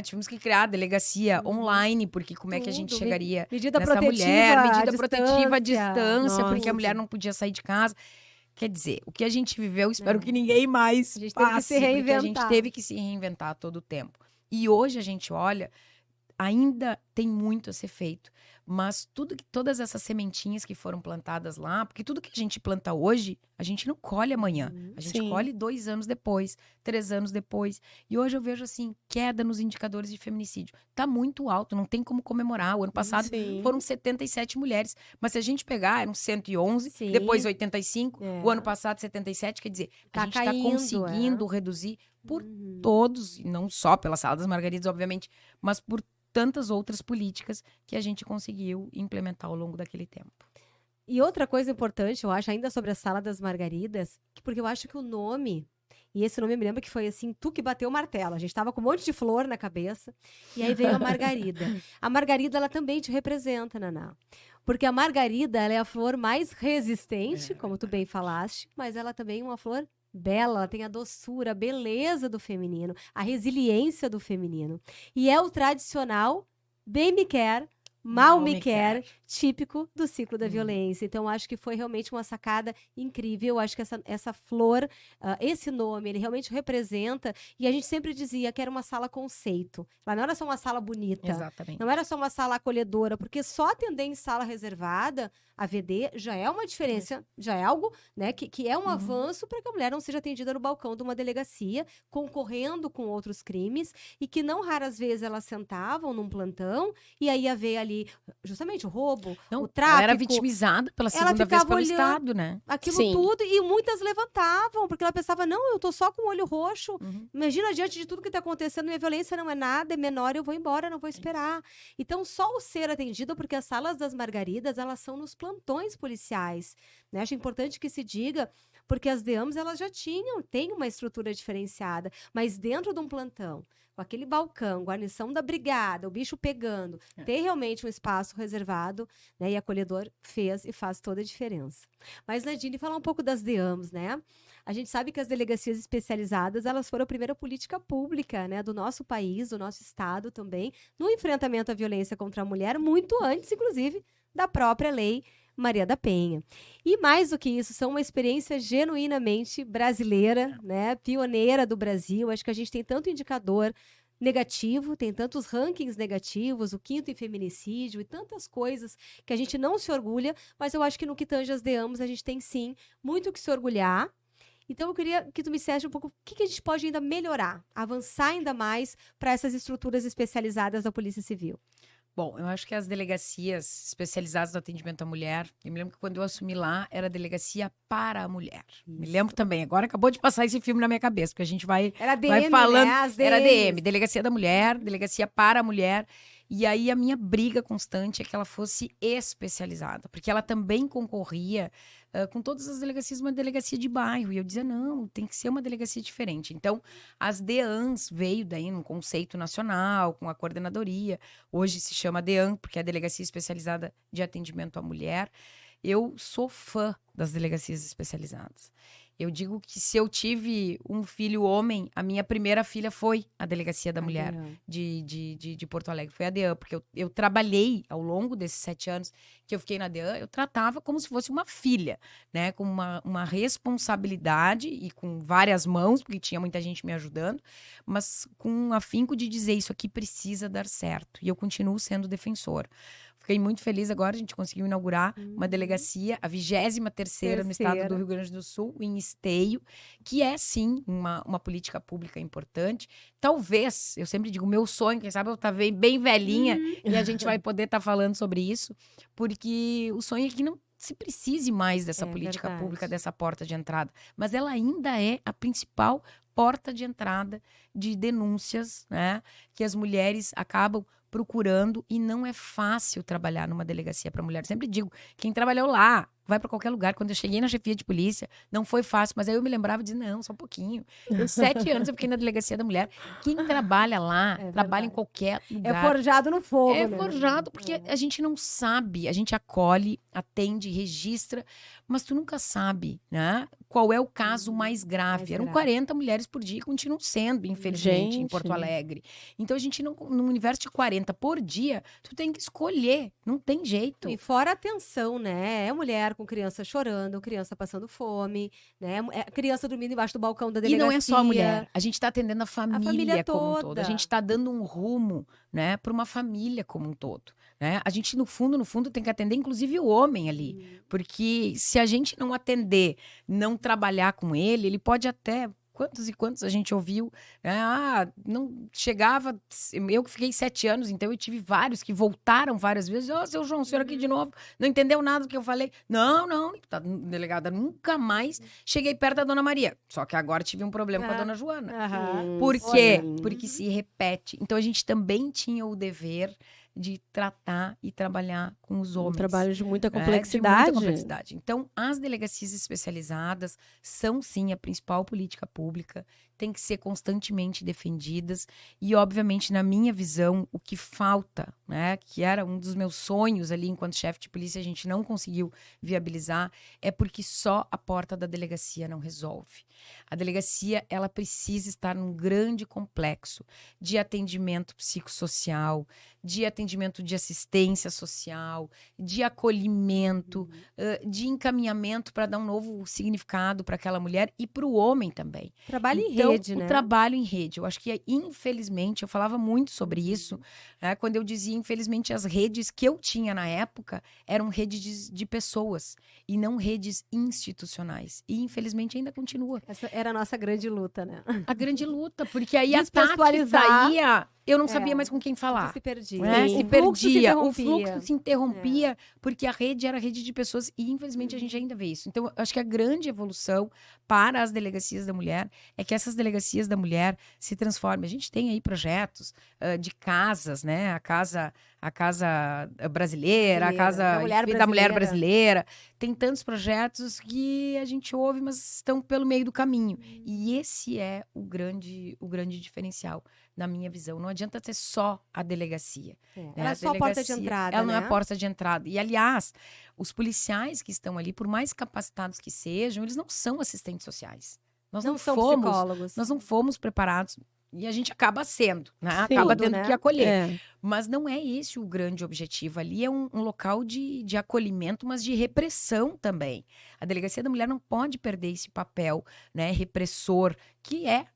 Tivemos que criar a delegacia online, porque como é que a gente chegaria nessa mulher? Medida protetiva à distância, porque a mulher não podia sair de casa. Quer dizer, o que a gente viveu, espero que ninguém mais passe, porque a gente teve que se reinventar a todo tempo. E hoje a gente olha, ainda tem muito a ser feito. Mas todas essas sementinhas que foram plantadas lá, porque tudo que a gente planta hoje, a gente não colhe amanhã. A gente colhe 2 anos depois, 3 anos depois. E hoje eu vejo, assim, queda nos indicadores de feminicídio. Tá muito alto, não tem como comemorar. O ano passado foram 77 mulheres. Mas se a gente pegar, eram 111, depois 85, o ano passado 77. Quer dizer, a gente está conseguindo reduzir por todos, e não só pela Sala das Margaridas, obviamente, mas por tantas outras políticas que a gente conseguiu implementar ao longo daquele tempo.
E outra coisa importante, eu acho, ainda sobre a Sala das Margaridas, porque eu acho que o nome, e esse nome eu me lembro que foi assim, tu que bateu o martelo. A gente tava com um monte de flor na cabeça, e aí veio a Margarida. A Margarida, ela também te representa, Naná. Porque a Margarida, ela é a flor mais resistente, como tu bem falaste, mas ela também é uma flor bela, ela tem a doçura, a beleza do feminino, a resiliência do feminino. E é o tradicional bem me quer, Mal Me Quer, típico do ciclo da violência. Então, acho que foi realmente uma sacada incrível. Acho que essa flor, esse nome, ele realmente representa. E a gente sempre dizia que era uma sala conceito. Ela não era só uma sala bonita.
Exatamente.
Não era só uma sala acolhedora, porque só atender em sala reservada, a VD, já é uma diferença, já é algo, né, que é um avanço para que a mulher não seja atendida no balcão de uma delegacia, concorrendo com outros crimes, e que não raras vezes elas sentavam num plantão e aí ia ver ali justamente o roubo, o tráfico.
Ela era vitimizada pela segunda vez pelo Estado, né?
Aquilo tudo, e muitas levantavam, porque ela pensava, não, eu tô só com o olho roxo. Imagina, diante de tudo que tá acontecendo, minha violência não é nada, é menor, eu vou embora, não vou esperar. Então, só o ser atendido, porque as salas das Margaridas, elas são nos plantões policiais, né? Acho importante que se diga, porque as DEAMs, elas já têm uma estrutura diferenciada, mas dentro de um plantão, com aquele balcão, guarnição da brigada, o bicho pegando, ter realmente um espaço reservado, né, e acolhedor fez e faz toda a diferença. Mas, Nadine, falar um pouco das DEAMs, né? A gente sabe que as delegacias especializadas, elas foram a primeira política pública, né, do nosso país, do nosso estado também, no enfrentamento à violência contra a mulher, muito antes, inclusive, da própria lei Maria da Penha. E mais do que isso, são uma experiência genuinamente brasileira, né, pioneira do Brasil. Acho que a gente tem tanto indicador negativo, tem tantos rankings negativos, o 5º em feminicídio e tantas coisas que a gente não se orgulha, mas eu acho que no que tange as DEAMs, a gente tem sim muito o que se orgulhar. Então, eu queria que tu me dissesse um pouco o que a gente pode ainda melhorar, avançar ainda mais para essas estruturas especializadas da Polícia Civil.
Bom, eu acho que as delegacias especializadas no atendimento à mulher, eu me lembro que quando eu assumi lá, era delegacia para a mulher. Isso. Me lembro também, agora acabou de passar esse filme na minha cabeça, porque a gente vai falando. Né? Era DM, Delegacia da Mulher, Delegacia para a Mulher. E aí a minha briga constante é que ela fosse especializada, porque ela também concorria com todas as delegacias, uma delegacia de bairro. E eu dizia, não, tem que ser uma delegacia diferente. Então, as DEANs veio daí num conceito nacional, com a coordenadoria. Hoje se chama DEAN, porque é a Delegacia Especializada de Atendimento à Mulher. Eu sou fã das delegacias especializadas. Eu digo que se eu tive um filho homem, a minha primeira filha foi a Delegacia da Mulher de Porto Alegre. Foi a DEAN, porque eu trabalhei ao longo desses 7 anos que eu fiquei na DEAN, eu tratava como se fosse uma filha, né? Com uma responsabilidade e com várias mãos, porque tinha muita gente me ajudando, mas com um afinco de dizer isso aqui precisa dar certo. E eu continuo sendo defensora. Fiquei muito feliz agora, a gente conseguiu inaugurar uma delegacia, a 23ª no estado do Rio Grande do Sul, em Esteio, que é, sim, uma política pública importante. Talvez, eu sempre digo, meu sonho, quem sabe eu estar bem velhinha e a gente vai poder estar falando sobre isso, porque o sonho é que não se precise mais dessa política pública, dessa porta de entrada. Mas ela ainda é a principal porta de entrada de denúncias, né, que as mulheres acabam procurando, e não é fácil trabalhar numa delegacia para mulher. Sempre digo, quem trabalhou lá, vai para qualquer lugar. Quando eu cheguei na chefia de polícia, não foi fácil, mas aí eu me lembrava de, não, só um pouquinho. Eu, 7 anos, eu fiquei na delegacia da mulher. Quem trabalha lá, trabalha em qualquer lugar.
É forjado no fogo,
É
né?
forjado, porque a gente não sabe. A gente acolhe, atende, registra, mas tu nunca sabe, né? Qual é o caso mais grave. Eram 40 mulheres por dia e continuam sendo, infelizmente, em Porto Alegre. Então, a gente, num universo de 40 por dia, tu tem que escolher. Não tem jeito.
E fora a atenção, né? É mulher com criança chorando, criança passando fome, né? É criança dormindo embaixo do balcão da delegacia.
E não é só a mulher. A gente está atendendo a família como um
toda.
todo. A gente está dando um rumo, né, para uma família como um todo. Né? A gente, no fundo, tem que atender inclusive o homem ali. Porque se a gente não atender, não trabalhar com ele, ele pode até... Quantos e quantos a gente ouviu? Não chegava... Eu que fiquei 7 anos, então eu tive vários que voltaram várias vezes. Seu João, o senhor aqui de novo, não entendeu nada do que eu falei. Não, delegada, nunca mais cheguei perto da Dona Maria. Só que agora tive um problema com a Dona Joana. Por quê? Porque se repete. Então a gente também tinha o dever de tratar e trabalhar com os homens.
Um trabalho de muita complexidade.
De muita complexidade. Então, as delegacias especializadas são, sim, a principal política pública têm que ser constantemente defendidas. E, obviamente, na minha visão, o que falta, né, que era um dos meus sonhos ali enquanto chefe de polícia, a gente não conseguiu viabilizar, é porque só a porta da delegacia não resolve. A delegacia, ela precisa estar num grande complexo de atendimento psicossocial, de atendimento de assistência social, de acolhimento, de encaminhamento para dar um novo significado para aquela mulher e para o homem também.
Trabalho em
Então,
rede, né?
o trabalho em rede. Eu acho que, infelizmente, eu falava muito sobre isso, né, quando eu dizia, infelizmente, as redes que eu tinha na época eram redes de pessoas e não redes institucionais. E, infelizmente, ainda continua.
Essa era a nossa grande luta, né?
A grande luta, porque aí a Tati
Despessoalizar.
saía, eu não sabia mais com quem falar.
Se perdia.
Né?
Sim.
Se
O fluxo se
perdia, o
interrompia.
fluxo se interrompia, porque a rede era rede de pessoas, e infelizmente a gente ainda vê isso. Então, eu acho que a grande evolução para as delegacias da mulher é que essas delegacias da mulher se transformem. A gente tem aí projetos de casas, né? A casa brasileira, a casa da mulher brasileira. Tem tantos projetos que a gente ouve, mas estão pelo meio do caminho. E esse é o grande diferencial, na minha visão. Não adianta ter só a delegacia. Né?
Ela é só a porta de entrada,
Ela não é
né?
a porta de entrada. E, aliás, os policiais que estão ali, por mais capacitados que sejam, eles não são assistentes sociais. Nós
Não são
fomos,
psicólogos.
nós não fomos preparados. E a gente acaba sendo, né?
Sim,
Acaba
tudo,
tendo
né?
que acolher.
É.
Mas não é esse o grande objetivo. Ali é um local de acolhimento, mas de repressão também. A Delegacia da Mulher não pode perder esse papel, né, repressor, que é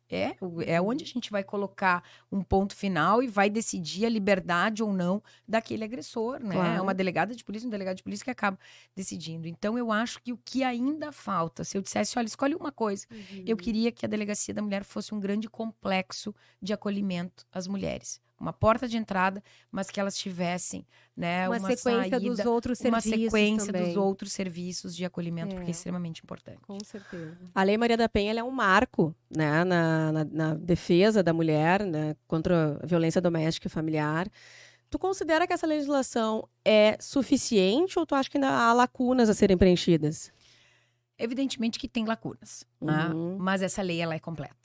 onde a gente vai colocar um ponto final e vai decidir a liberdade ou não daquele agressor, né?
Claro.
É uma delegada de polícia, um delegado de polícia que acaba decidindo. Então, eu acho que o que ainda falta, se eu dissesse, olha, escolhe uma coisa, eu queria que a Delegacia da Mulher fosse um grande complexo de acolhimento às mulheres. Uma porta de entrada, mas que elas tivessem, né,
Uma sequência
saída,
dos outros
uma
serviços
sequência
também.
dos outros serviços de acolhimento, porque é
É.
extremamente importante.
Com certeza.
A Lei Maria da Penha ela é um marco, né, na defesa da mulher, né, contra a violência doméstica e familiar. Tu considera que essa legislação é suficiente ou tu acha que ainda há lacunas a serem preenchidas?
Evidentemente que tem lacunas, né?
Uhum.
Mas essa lei ela é completa.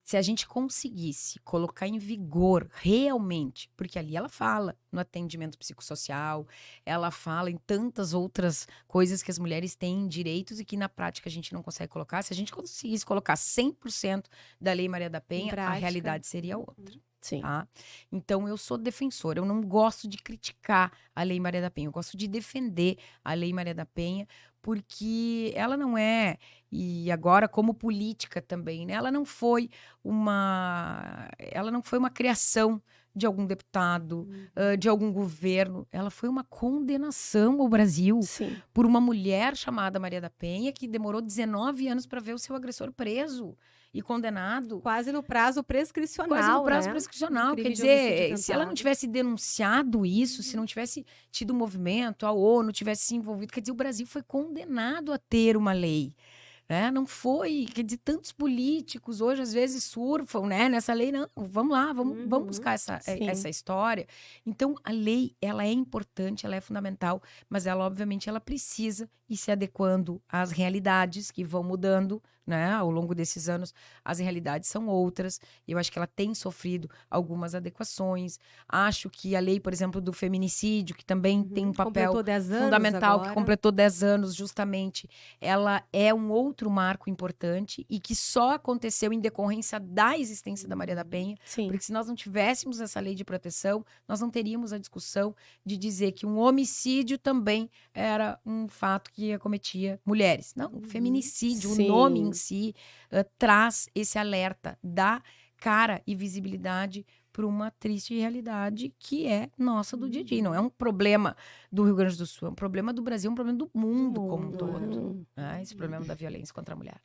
Se a gente conseguisse colocar em vigor realmente, porque ali ela fala no atendimento psicossocial, ela fala em tantas outras coisas que as mulheres têm direitos e que na prática a gente não consegue colocar. Se a gente conseguisse colocar 100% da Lei Maria da Penha, a
prática.
realidade seria outra.
Sim.
Tá? Então, eu sou defensora. Eu não gosto de criticar a Lei Maria da Penha. Eu gosto de defender a Lei Maria da Penha, porque ela não é, e agora como política também, né? Ela não foi uma criação de algum deputado, de algum governo. Ela foi uma condenação ao Brasil
Sim.
por uma mulher chamada Maria da Penha, que demorou 19 anos para ver o seu agressor preso e condenado.
Quase no prazo prescricional,
Quase no prazo
né?
prescricional.
Crime
Quer
de homicídio
dizer, se ela não
tentado.
tivesse denunciado isso, se não tivesse tido movimento, a ONU tivesse se envolvido, quer dizer, o Brasil foi condenado a ter uma lei. Né? Não foi, quer dizer, tantos políticos hoje às vezes surfam, né, nessa lei. Não, vamos lá, vamos buscar
Sim.
essa história. Então, a lei, ela é importante, ela é fundamental, mas ela, obviamente, ela precisa ir se adequando às realidades que vão mudando, né, ao longo desses anos. As realidades são outras, e eu acho que ela tem sofrido algumas adequações. Acho que a lei, por exemplo, do feminicídio, que também tem um papel
Completou 10 anos
fundamental,
agora.
que completou 10 anos, justamente, ela é um outro marco importante e que só aconteceu em decorrência da existência da Maria da Penha,
Sim.
porque se nós não tivéssemos essa lei de proteção, nós não teríamos a discussão de dizer que um homicídio também era um fato que acometia mulheres. Não, o feminicídio,
Sim.
o nome em si, traz esse alerta, dá cara e visibilidade para uma triste realidade que é nossa do dia a dia. Não é um problema do Rio Grande do Sul, é um problema do Brasil, é um problema do mundo como um todo. Né? Esse problema da violência contra a mulher.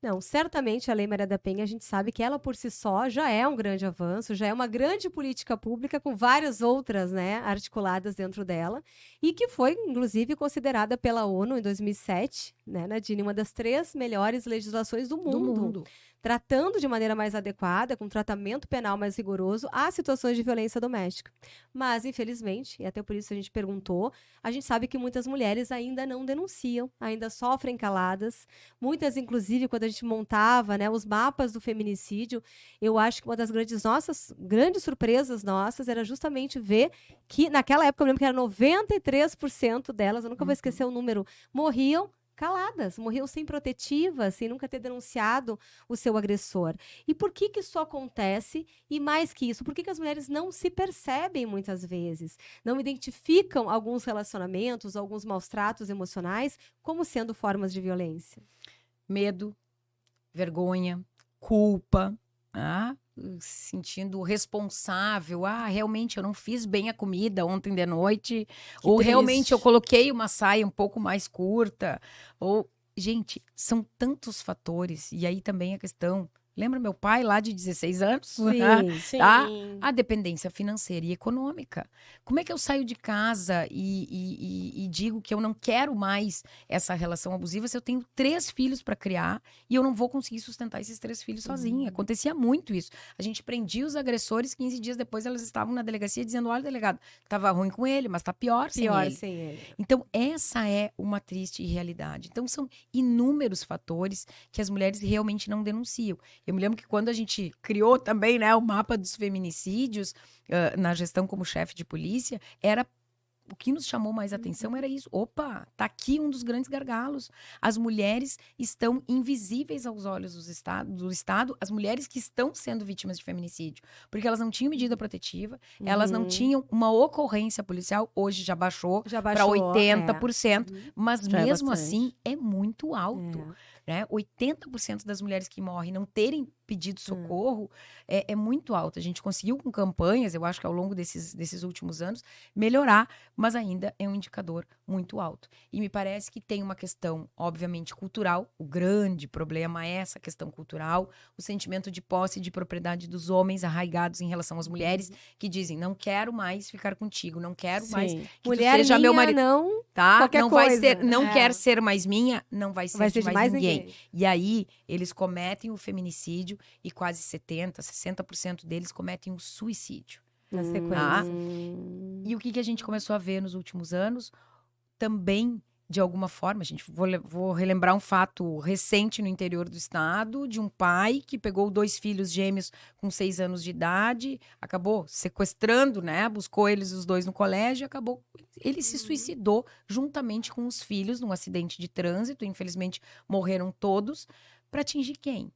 Não, certamente a Lei Maria da Penha, a gente sabe que ela por si só já é um grande avanço, já é uma grande política pública com várias outras, né, articuladas dentro dela, e que foi, inclusive, considerada pela ONU em 2007, né, Nadine, uma das 3 melhores legislações do mundo. Tratando de maneira mais adequada, com tratamento penal mais rigoroso, as situações de violência doméstica. Mas, infelizmente, e até por isso a gente perguntou, a gente sabe que muitas mulheres ainda não denunciam, ainda sofrem caladas. Muitas, inclusive, quando a a gente montava, né, os mapas do feminicídio, eu acho que uma das grandes surpresas nossas era justamente ver que, naquela época, eu lembro que era 93% delas, eu nunca vou esquecer o número, morriam caladas, morriam sem protetiva, sem nunca ter denunciado o seu agressor. E por que isso acontece? E mais que isso, por que as mulheres não se percebem muitas vezes? Não identificam alguns relacionamentos, alguns maus tratos emocionais como sendo formas de violência?
Medo, vergonha, culpa, se sentindo responsável. Realmente eu não fiz bem a comida ontem de noite. Ou realmente eu coloquei uma saia um pouco mais curta. Gente, são tantos fatores. E aí também a questão... Lembra meu pai lá de 16 anos?
Sim.
Tá? A dependência financeira e econômica. Como é que eu saio de casa e digo que eu não quero mais essa relação abusiva se eu tenho 3 filhos para criar e eu não vou conseguir sustentar esses 3 filhos sozinha? Acontecia muito isso. A gente prendia os agressores, 15 dias depois elas estavam na delegacia dizendo, olha, delegado, estava ruim com ele, mas tá pior sem ele. Então, essa é uma triste realidade. Então, são inúmeros fatores que as mulheres realmente não denunciam. Eu me lembro que quando a gente criou também, né, o mapa dos feminicídios na gestão como chefe de polícia, o que nos chamou mais atenção era isso. Opa, tá aqui um dos grandes gargalos. As mulheres estão invisíveis aos olhos do Estado, as mulheres que estão sendo vítimas de feminicídio. Porque elas não tinham medida protetiva, elas não tinham uma ocorrência policial, hoje já baixou para 80%, mas
Já
mesmo
é
assim é muito alto. Né? 80% das mulheres que morrem não terem pedido socorro é muito alto. A gente conseguiu com campanhas, eu acho que ao longo desses últimos anos, melhorar, mas ainda é um indicador muito alto. E me parece que tem uma questão, obviamente, cultural. O grande problema é essa questão cultural, o sentimento de posse e de propriedade dos homens arraigados em relação às mulheres, que dizem, não quero mais ficar contigo, não quero mais que
mulher
tu seja
minha,
meu marido.
Não,
tá?
Qualquer
não
coisa.
Vai ser, não quer ser mais minha, não vai ser de mais ninguém. E aí, eles cometem o feminicídio e quase 60% deles cometem o suicídio.
Na sequência.
E o que a gente começou a ver nos últimos anos? Também, de alguma forma, vou relembrar um fato recente no interior do estado, de um pai que pegou 2 filhos gêmeos com 6 anos de idade, acabou sequestrando, né? Buscou eles os 2 no colégio e ele se suicidou juntamente com os filhos num acidente de trânsito. Infelizmente, morreram todos. Para atingir quem?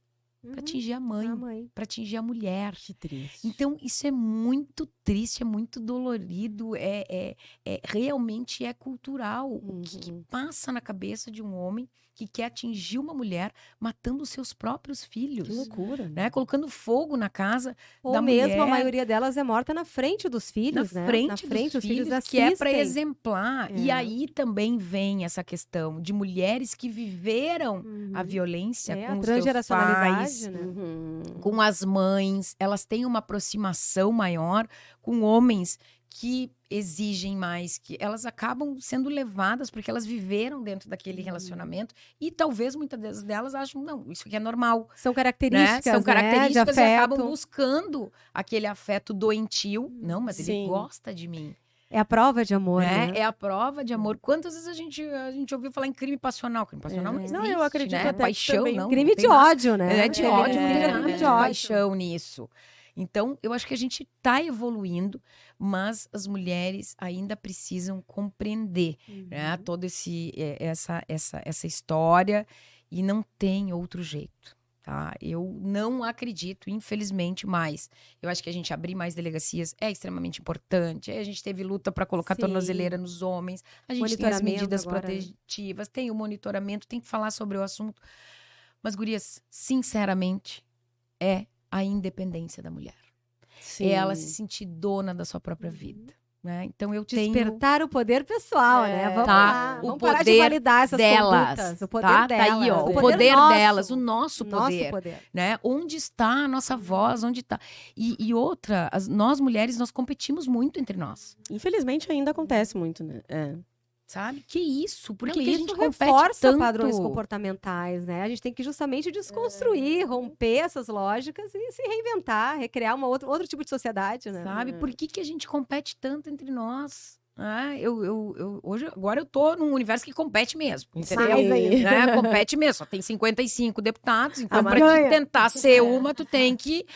Para atingir a mãe, para atingir a mulher.
Que triste.
Então, isso é muito triste, é muito dolorido, realmente é cultural. O que passa na cabeça de um homem que quer atingir uma mulher matando os seus próprios filhos?
Que loucura.
Né? Colocando fogo na casa
Ou
da
mesmo
mulher.
A maioria delas é morta na frente dos filhos,
Na
né?
frente dos filhos, que é para exemplar. E aí também vem essa questão de mulheres que viveram a violência com os seus pais,
né?
com as mães. Elas têm uma aproximação maior com homens que exigem mais, que elas acabam sendo levadas porque elas viveram dentro daquele relacionamento e talvez muitas delas acham, não, isso aqui é normal.
São características,
né? São características
de
e acabam buscando aquele afeto doentio. Não, mas ele gosta de mim.
É a prova de amor, né?
É a prova de amor. Quantas vezes a gente ouviu falar em crime passional? Crime passional não existe,
eu acredito
né?
até
Paixão,
também.
não.
Crime de ódio, né?
É de ódio,
crime de ódio.
paixão nisso. Então, eu acho que a gente está evoluindo, mas as mulheres ainda precisam compreender né, toda essa história e não tem outro jeito. Tá? Eu não acredito, infelizmente, mais. Eu acho que a gente abrir mais delegacias é extremamente importante. A gente teve luta para colocar tornozeleira nos homens. A gente tem as medidas protetivas, tem o monitoramento, tem que falar sobre o assunto. Mas, gurias, sinceramente, é a independência da mulher.
Sim.
É ela se sentir dona da sua própria vida. Né? Então, eu tenho...
Despertar o poder pessoal, né? Vamos
tá?
lá. Vamos parar de validar essas condutas. O poder
tá?
delas.
Tá aí, ó.
O
poder
nosso,
delas, o nosso poder. Né? Onde está a nossa voz? Onde está? E outra, nós mulheres, nós competimos muito entre nós.
Infelizmente, ainda acontece muito, né?
Sabe? Que isso? Por que a
isso
gente compete
reforça
tanto?
Padrões comportamentais, né? A gente tem que justamente desconstruir, romper essas lógicas e se reinventar, recriar outro tipo de sociedade, né?
Sabe? Por que a gente compete tanto entre nós? Agora eu tô num universo que compete mesmo, entendeu?
Mais ainda.
Né? Compete mesmo, só tem 55 deputados, então
mas
pra
ganha.
te tentar ser uma, tu tem que...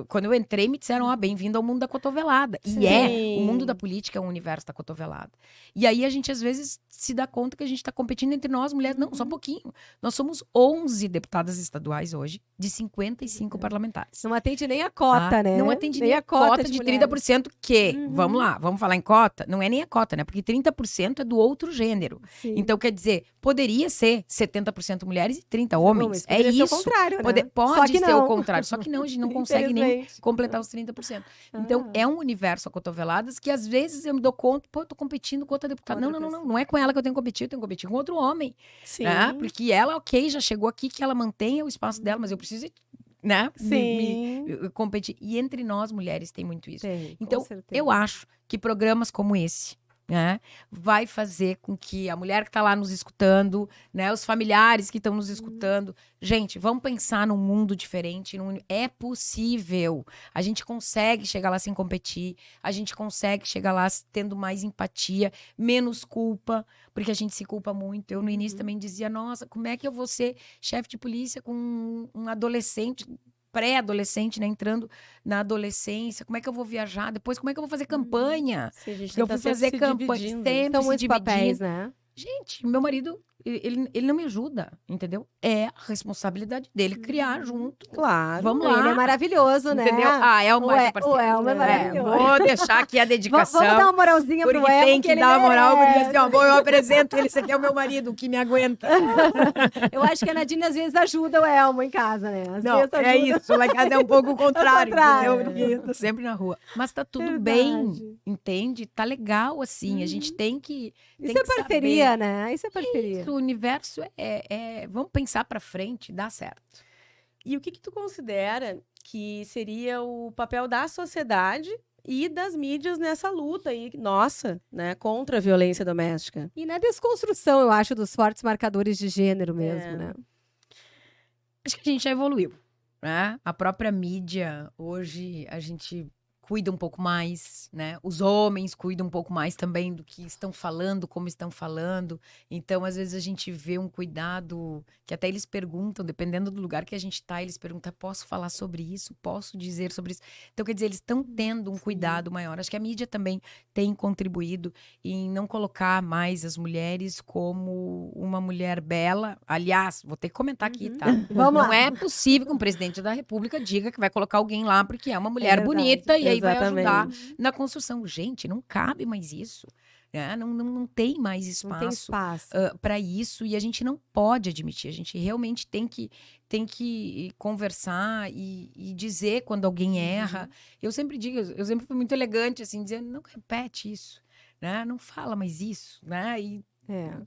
Quando eu entrei, me disseram, bem-vindo ao mundo da cotovelada.
Sim.
E o mundo da política é um universo da cotovelada. E aí a gente, às vezes, se dá conta que a gente tá competindo entre nós, mulheres. Não, só um pouquinho. Nós somos 11 deputadas estaduais hoje, de 55 parlamentares.
Não atende nem a cota, né?
Não atende nem a cota de
mulheres.
30% que, vamos lá, vamos falar em cota? Não é nem a cota, né? Porque 30% é do outro gênero.
Sim.
Então, quer dizer, poderia ser 70% mulheres e 30 homens.
mas
É
poderia ser o
isso.
contrário, né?
Pode
Só que
ser
não.
o contrário. Só que não, a gente não consegue nem
Infelizmente.
completar os 30%. Então, é um universo a cotoveladas que, às vezes, eu me dou conta, eu tô competindo com outra deputada.
Outra
Não é com ela que eu tenho que competir, eu tenho que competir com outro homem.
Sim.
Né? Porque ela, ok, já chegou aqui, que ela mantenha o espaço dela, mas eu preciso, né?
Sim.
Competir. E entre nós, mulheres, tem muito isso.
Tem, com
Então,
certeza.
eu acho que programas como esse, né, vai fazer com que a mulher que está lá nos escutando, né, os familiares que estão nos escutando, gente, vamos pensar num mundo diferente. É possível. A gente consegue chegar lá sem competir, a gente consegue chegar lá tendo mais empatia, menos culpa, porque a gente se culpa muito. Eu no início também dizia, nossa, como é que eu vou ser chefe de polícia com um adolescente, pré-adolescente, né, entrando na adolescência, como é que eu vou viajar? Depois, como é que eu vou fazer campanha?
Sim, a gente
Porque eu
tá
fui
sempre
fazer
se
campanha,
dividindo.
sempre
São
se
muitos papéis,
dividindo.
né?
Gente, meu marido, ele não me ajuda, entendeu? É a responsabilidade dele criar junto.
Claro.
Vamos
Ele é
lá.
maravilhoso, né?
Entendeu? É o mais
O Elmo é maravilhoso.
Vou deixar aqui a dedicação.
Vamos dar uma moralzinha pro
Porque
Elmo,
tem que
ele
dar uma moral, porque
merece.
assim, ó, bom, eu apresento ele, esse aqui é o meu marido, que me aguenta.
Eu acho que a Nadine às vezes ajuda o Elmo em casa, né? Às
Não,
vezes
é
ajuda.
isso, lá em casa é um pouco o contrário,
contrário.
entendeu? Porque tô sempre na rua. Mas tá tudo
Verdade.
bem, entende? Tá legal, assim, a gente tem que
Isso é parceria, né? Isso é parceria.
Isso, o universo vamos pensar pra frente, dá certo.
E o que tu considera que seria o papel da sociedade e das mídias nessa luta aí, nossa, né, contra a violência doméstica?
E na desconstrução, eu acho, dos fortes marcadores de gênero mesmo,
É.
né?
Acho que a gente já evoluiu, né? A própria mídia, hoje, a gente cuida um pouco mais, né? Os homens cuidam um pouco mais também do que estão falando, como estão falando. Então, às vezes, a gente vê um cuidado que até eles perguntam, dependendo do lugar que a gente tá, eles perguntam, posso falar sobre isso? Posso dizer sobre isso? Então, quer dizer, eles estão tendo um cuidado maior. Acho que a mídia também tem contribuído em não colocar mais as mulheres como uma mulher bela. Aliás, vou ter que comentar aqui, tá?
Vamos
Não
lá.
é possível que um presidente da República diga que vai colocar alguém lá porque é uma mulher
verdade.
bonita e aí vai
Exatamente.
ajudar na construção. Gente, não cabe mais isso. Né? Não tem mais
Não tem
espaço
espaço.
para isso e a gente não pode admitir. A gente realmente tem que conversar e dizer quando alguém erra. Eu sempre digo, eu sempre fui muito elegante, assim, dizendo, não repete isso, né? Não fala mais isso, né? E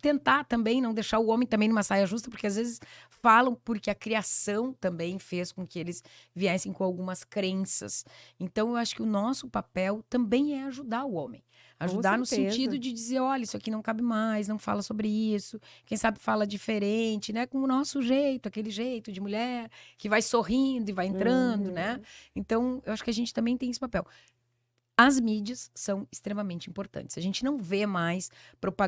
tentar também não deixar o homem também numa saia justa, porque às vezes falam porque a criação também fez com que eles viessem com algumas crenças. Então, eu acho que o nosso papel também é ajudar o homem. Ajudar no
certeza.
sentido de dizer, olha, isso aqui não cabe mais, não fala sobre isso. Quem sabe fala diferente, né? Com o nosso jeito, aquele jeito de mulher que vai sorrindo e vai entrando, né? Então, eu acho que a gente também tem esse papel. As mídias são extremamente importantes. A gente não vê mais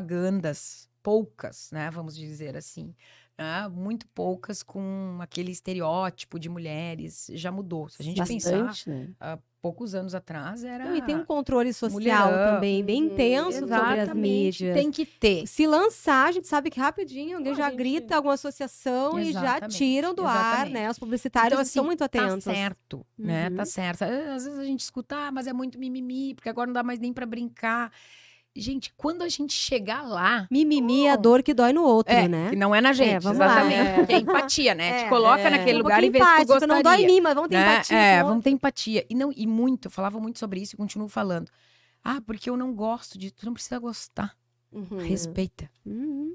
propagandas, poucas, né? Vamos dizer assim. Né? Muito poucas com aquele estereótipo de mulheres. Já mudou. Se a gente pensar,
Bastante, né?
há poucos anos atrás era...
Não, e tem um controle social
mulherão.
também, bem intenso sobre as
Exatamente,
mídias.
tem que ter.
Se lançar, a gente sabe que rapidinho alguém
A
já
gente-
grita alguma associação e já
Exatamente,
tiram do ar,
exatamente.
né? Os publicitários
Então,
estão
assim,
muito atentos.
Tá certo, né?
Uhum.
Tá certo. Às vezes a gente escuta, mas é muito mimimi, porque agora não dá mais nem pra brincar. Gente, quando a gente chegar lá...
Mimimi é a dor que dói no outro,
É,
né?
que não é na gente,
vamos lá,
exatamente. Que é empatia, né? Te
É,
coloca naquele
Um
lugar e
pouquinho
vê se tu
empático,
gostaria.
não dói em mim, mas vamos ter
Né?
empatia.
É,
com o
vamos ter empatia. E muito, eu falava muito sobre isso e continuo falando. Ah, porque eu não gosto de... Tu não precisa gostar.
outro. Uhum.
Respeita.
Uhum.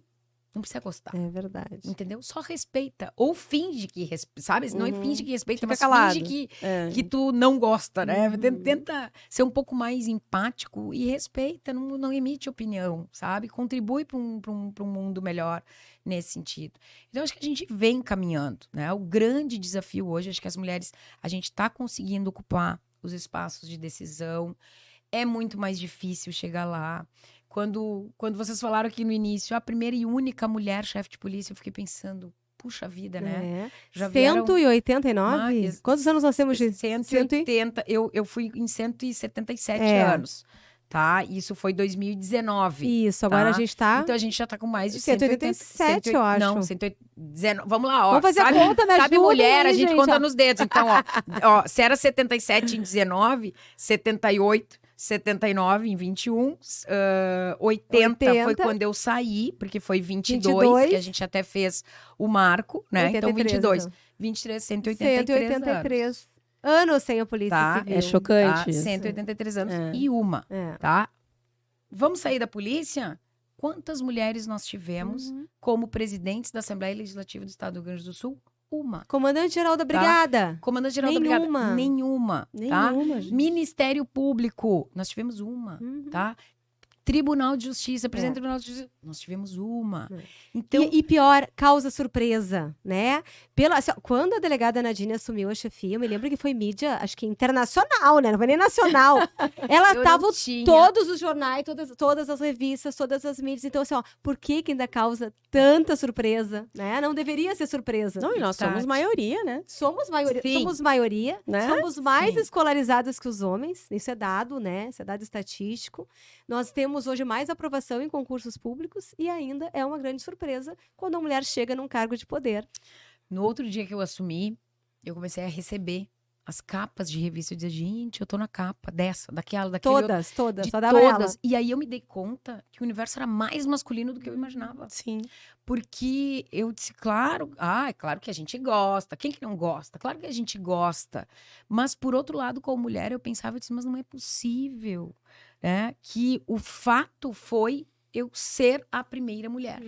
Não precisa gostar.
É verdade.
Entendeu? Só respeita. Ou finge que respeita, sabe? Não é finge que respeita,
Fica
mas
calado.
finge
É.
que tu não gosta, né?
Uhum.
Tenta ser um pouco mais empático e respeita, não emite opinião, sabe? Contribui para um mundo melhor nesse sentido. Então, acho que a gente vem caminhando, né? O grande desafio hoje, acho que as mulheres, a gente está conseguindo ocupar os espaços de decisão. é muito mais difícil chegar lá. Quando vocês falaram aqui no início, a primeira e única mulher chefe de polícia, eu fiquei pensando, puxa vida, né? Já vieram
189? Quantos anos nós temos de
180? Eu fui em 177 anos, tá? Isso foi 2019.
Isso, agora a gente tá...
Então a gente já tá com mais de
187, eu acho.
Não, 119. Vamos lá, ó.
Vamos fazer a conta, me
sabe
ajuda
mulher,
aí,
a gente
gente,
conta
ó.
nos dedos. Então, ó, se era 77 em 19, 78... 79 em 21, 80 foi quando eu saí, porque foi 22, que a gente até fez o marco, né?
83,
então 22,
então.
23, 183
anos sem a polícia
tá?
civil.
É chocante.
Tá? 183 anos
É.
e uma,
É.
tá? Vamos sair da polícia? Quantas mulheres nós tivemos como presidentes da Assembleia Legislativa do Estado do Rio Grande do Sul? Uma.
Comandante-geral da Brigada.
Comandante-geral da Brigada? Nenhuma. Tá?
Gente.
Ministério Público, nós tivemos uma, tá? Tribunal de Justiça, presidente do Tribunal de Justiça, nós tivemos uma. Então,
E pior, causa surpresa, né? Assim, ó, quando a delegada Nadine assumiu a chefia, eu me lembro que foi mídia, acho que internacional, né? Não foi nem nacional. Ela
eu
tava
não tinha.
todos os jornais, todas as revistas, todas as mídias. Então, assim, ó, por que ainda causa tanta surpresa, né? Não deveria ser surpresa.
Não, e nós somos maioria, né?
Somos maioria,
Sim.
somos maioria,
Né?
somos mais
Sim.
escolarizadas que os homens, isso é dado, né? Isso é dado estatístico. Nós temos hoje mais aprovação em concursos públicos e ainda é uma grande surpresa quando a mulher chega num cargo de poder.
no outro dia que eu assumi, eu comecei a receber as capas de revista. Eu dizia, gente, eu tô na capa dessa, daquela, daquele outro.
Todas,
De
só dava ela.
todas. E aí eu me dei conta que o universo era mais masculino do que eu imaginava.
Sim.
Porque eu disse, claro, é claro que a gente gosta. Quem que não gosta? Claro que a gente gosta. Mas, por outro lado, como mulher, eu pensava, eu disse, mas não é possível, né? Que o fato foi eu ser a primeira mulher,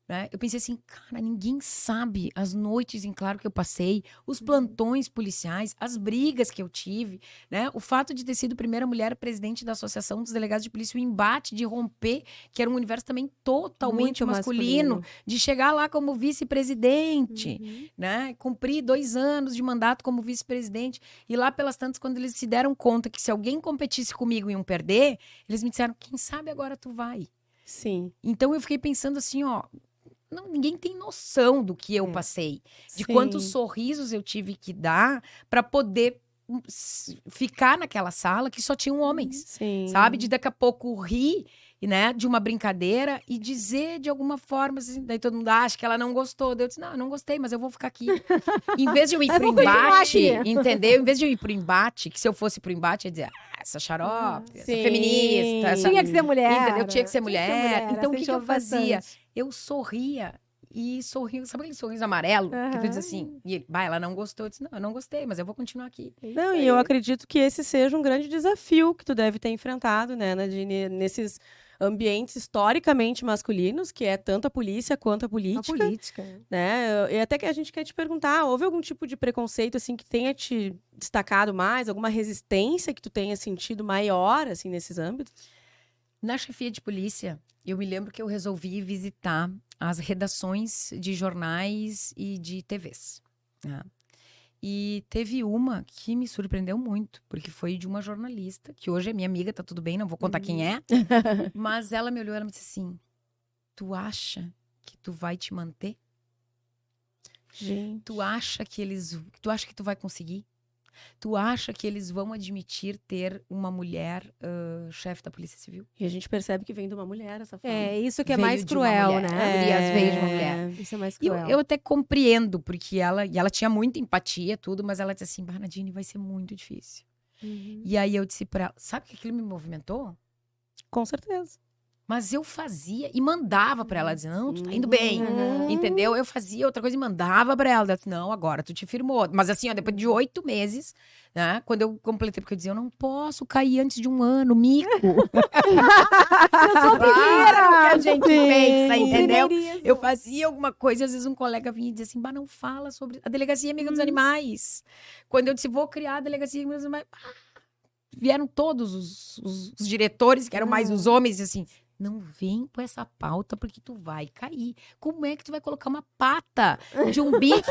né? Eu pensei assim, cara, ninguém sabe as noites em claro que eu passei, os plantões policiais, as brigas que eu tive, né? O fato de ter sido a primeira mulher presidente da Associação dos Delegados de Polícia, o embate de romper, que era um universo também totalmente
Muito
masculino, de chegar lá como vice-presidente, né? Cumprir 2 anos de mandato como vice-presidente, e lá pelas tantas, quando eles se deram conta que se alguém competisse comigo iam perder, eles me disseram, quem sabe agora tu vai.
Sim.
Então eu fiquei pensando assim, ó, ninguém tem noção do que eu passei, de
Sim.
quantos sorrisos eu tive que dar para poder ficar naquela sala que só tinham homens,
Sim.
sabe? De daqui a pouco rir, né, de uma brincadeira e dizer de alguma forma, assim, daí todo mundo acha que ela não gostou. Daí eu disse, não, eu não gostei, mas eu vou ficar aqui. Em vez de eu ir pro embate, entendeu? Em vez de eu ir pro embate, que se eu fosse pro embate, eu ia dizer, essa xarope, essa feminista, essa...
Tinha que ser mulher.
Entendeu? Tinha que ser mulher. Então, o que eu fazia?
Bastante.
Eu sorria. E sorria, sabe aquele sorriso amarelo? Que tu diz assim, e ele, ela não gostou. Eu disse, não, eu não gostei, mas eu vou continuar aqui.
Não, e eu acredito que esse seja um grande desafio que tu deve ter enfrentado, né, Nadine, nesses ambientes historicamente masculinos, que é tanto a polícia quanto a política.
A política.
Né? E até que a gente quer te perguntar, houve algum tipo de preconceito, assim, que tenha te destacado mais? Alguma resistência que tu tenha sentido maior, assim, nesses âmbitos?
Na chefia de polícia, eu me lembro que eu resolvi visitar as redações de jornais e de TVs. Né? E teve uma que me surpreendeu muito, porque foi de uma jornalista, que hoje é minha amiga, tá tudo bem, não vou contar quem é. Mas ela me olhou e ela me disse assim, tu acha que tu vai te manter?
Gente.
Tu acha que tu vai conseguir? Tu acha que eles vão admitir ter uma mulher chefe da Polícia Civil?
E a gente percebe que vem de uma mulher essa fala.
É, isso que é
Veio
mais
de uma
cruel,
mulher.
né?
Urias veio de uma mulher.
Isso é mais
E
cruel.
eu até compreendo, porque ela tinha muita empatia, tudo, mas ela disse assim, Nadine, vai ser muito difícil. E aí eu disse pra ela, sabe que aquilo me movimentou?
Com certeza.
Mas eu fazia e mandava pra ela, dizendo, não, tu tá indo bem, entendeu? Eu fazia outra coisa e mandava pra ela. Ela disse, não, agora tu te firmou. Mas assim, ó, depois de 8 meses, né, quando eu completei, porque eu dizia, eu não posso cair antes de 1 ano, mico.
Eu sou a primeira!
Claro que a gente pensa, entendeu?
Primeiríssimo.
Eu fazia alguma coisa, às vezes um colega vinha e dizia assim, não fala sobre a Delegacia Amiga dos Animais. Quando eu disse, vou criar a Delegacia Amiga dos Animais, vieram todos os diretores, que eram mais os homens, e assim, não vem com essa pauta porque tu vai cair. Como é que tu vai colocar uma pata de um bicho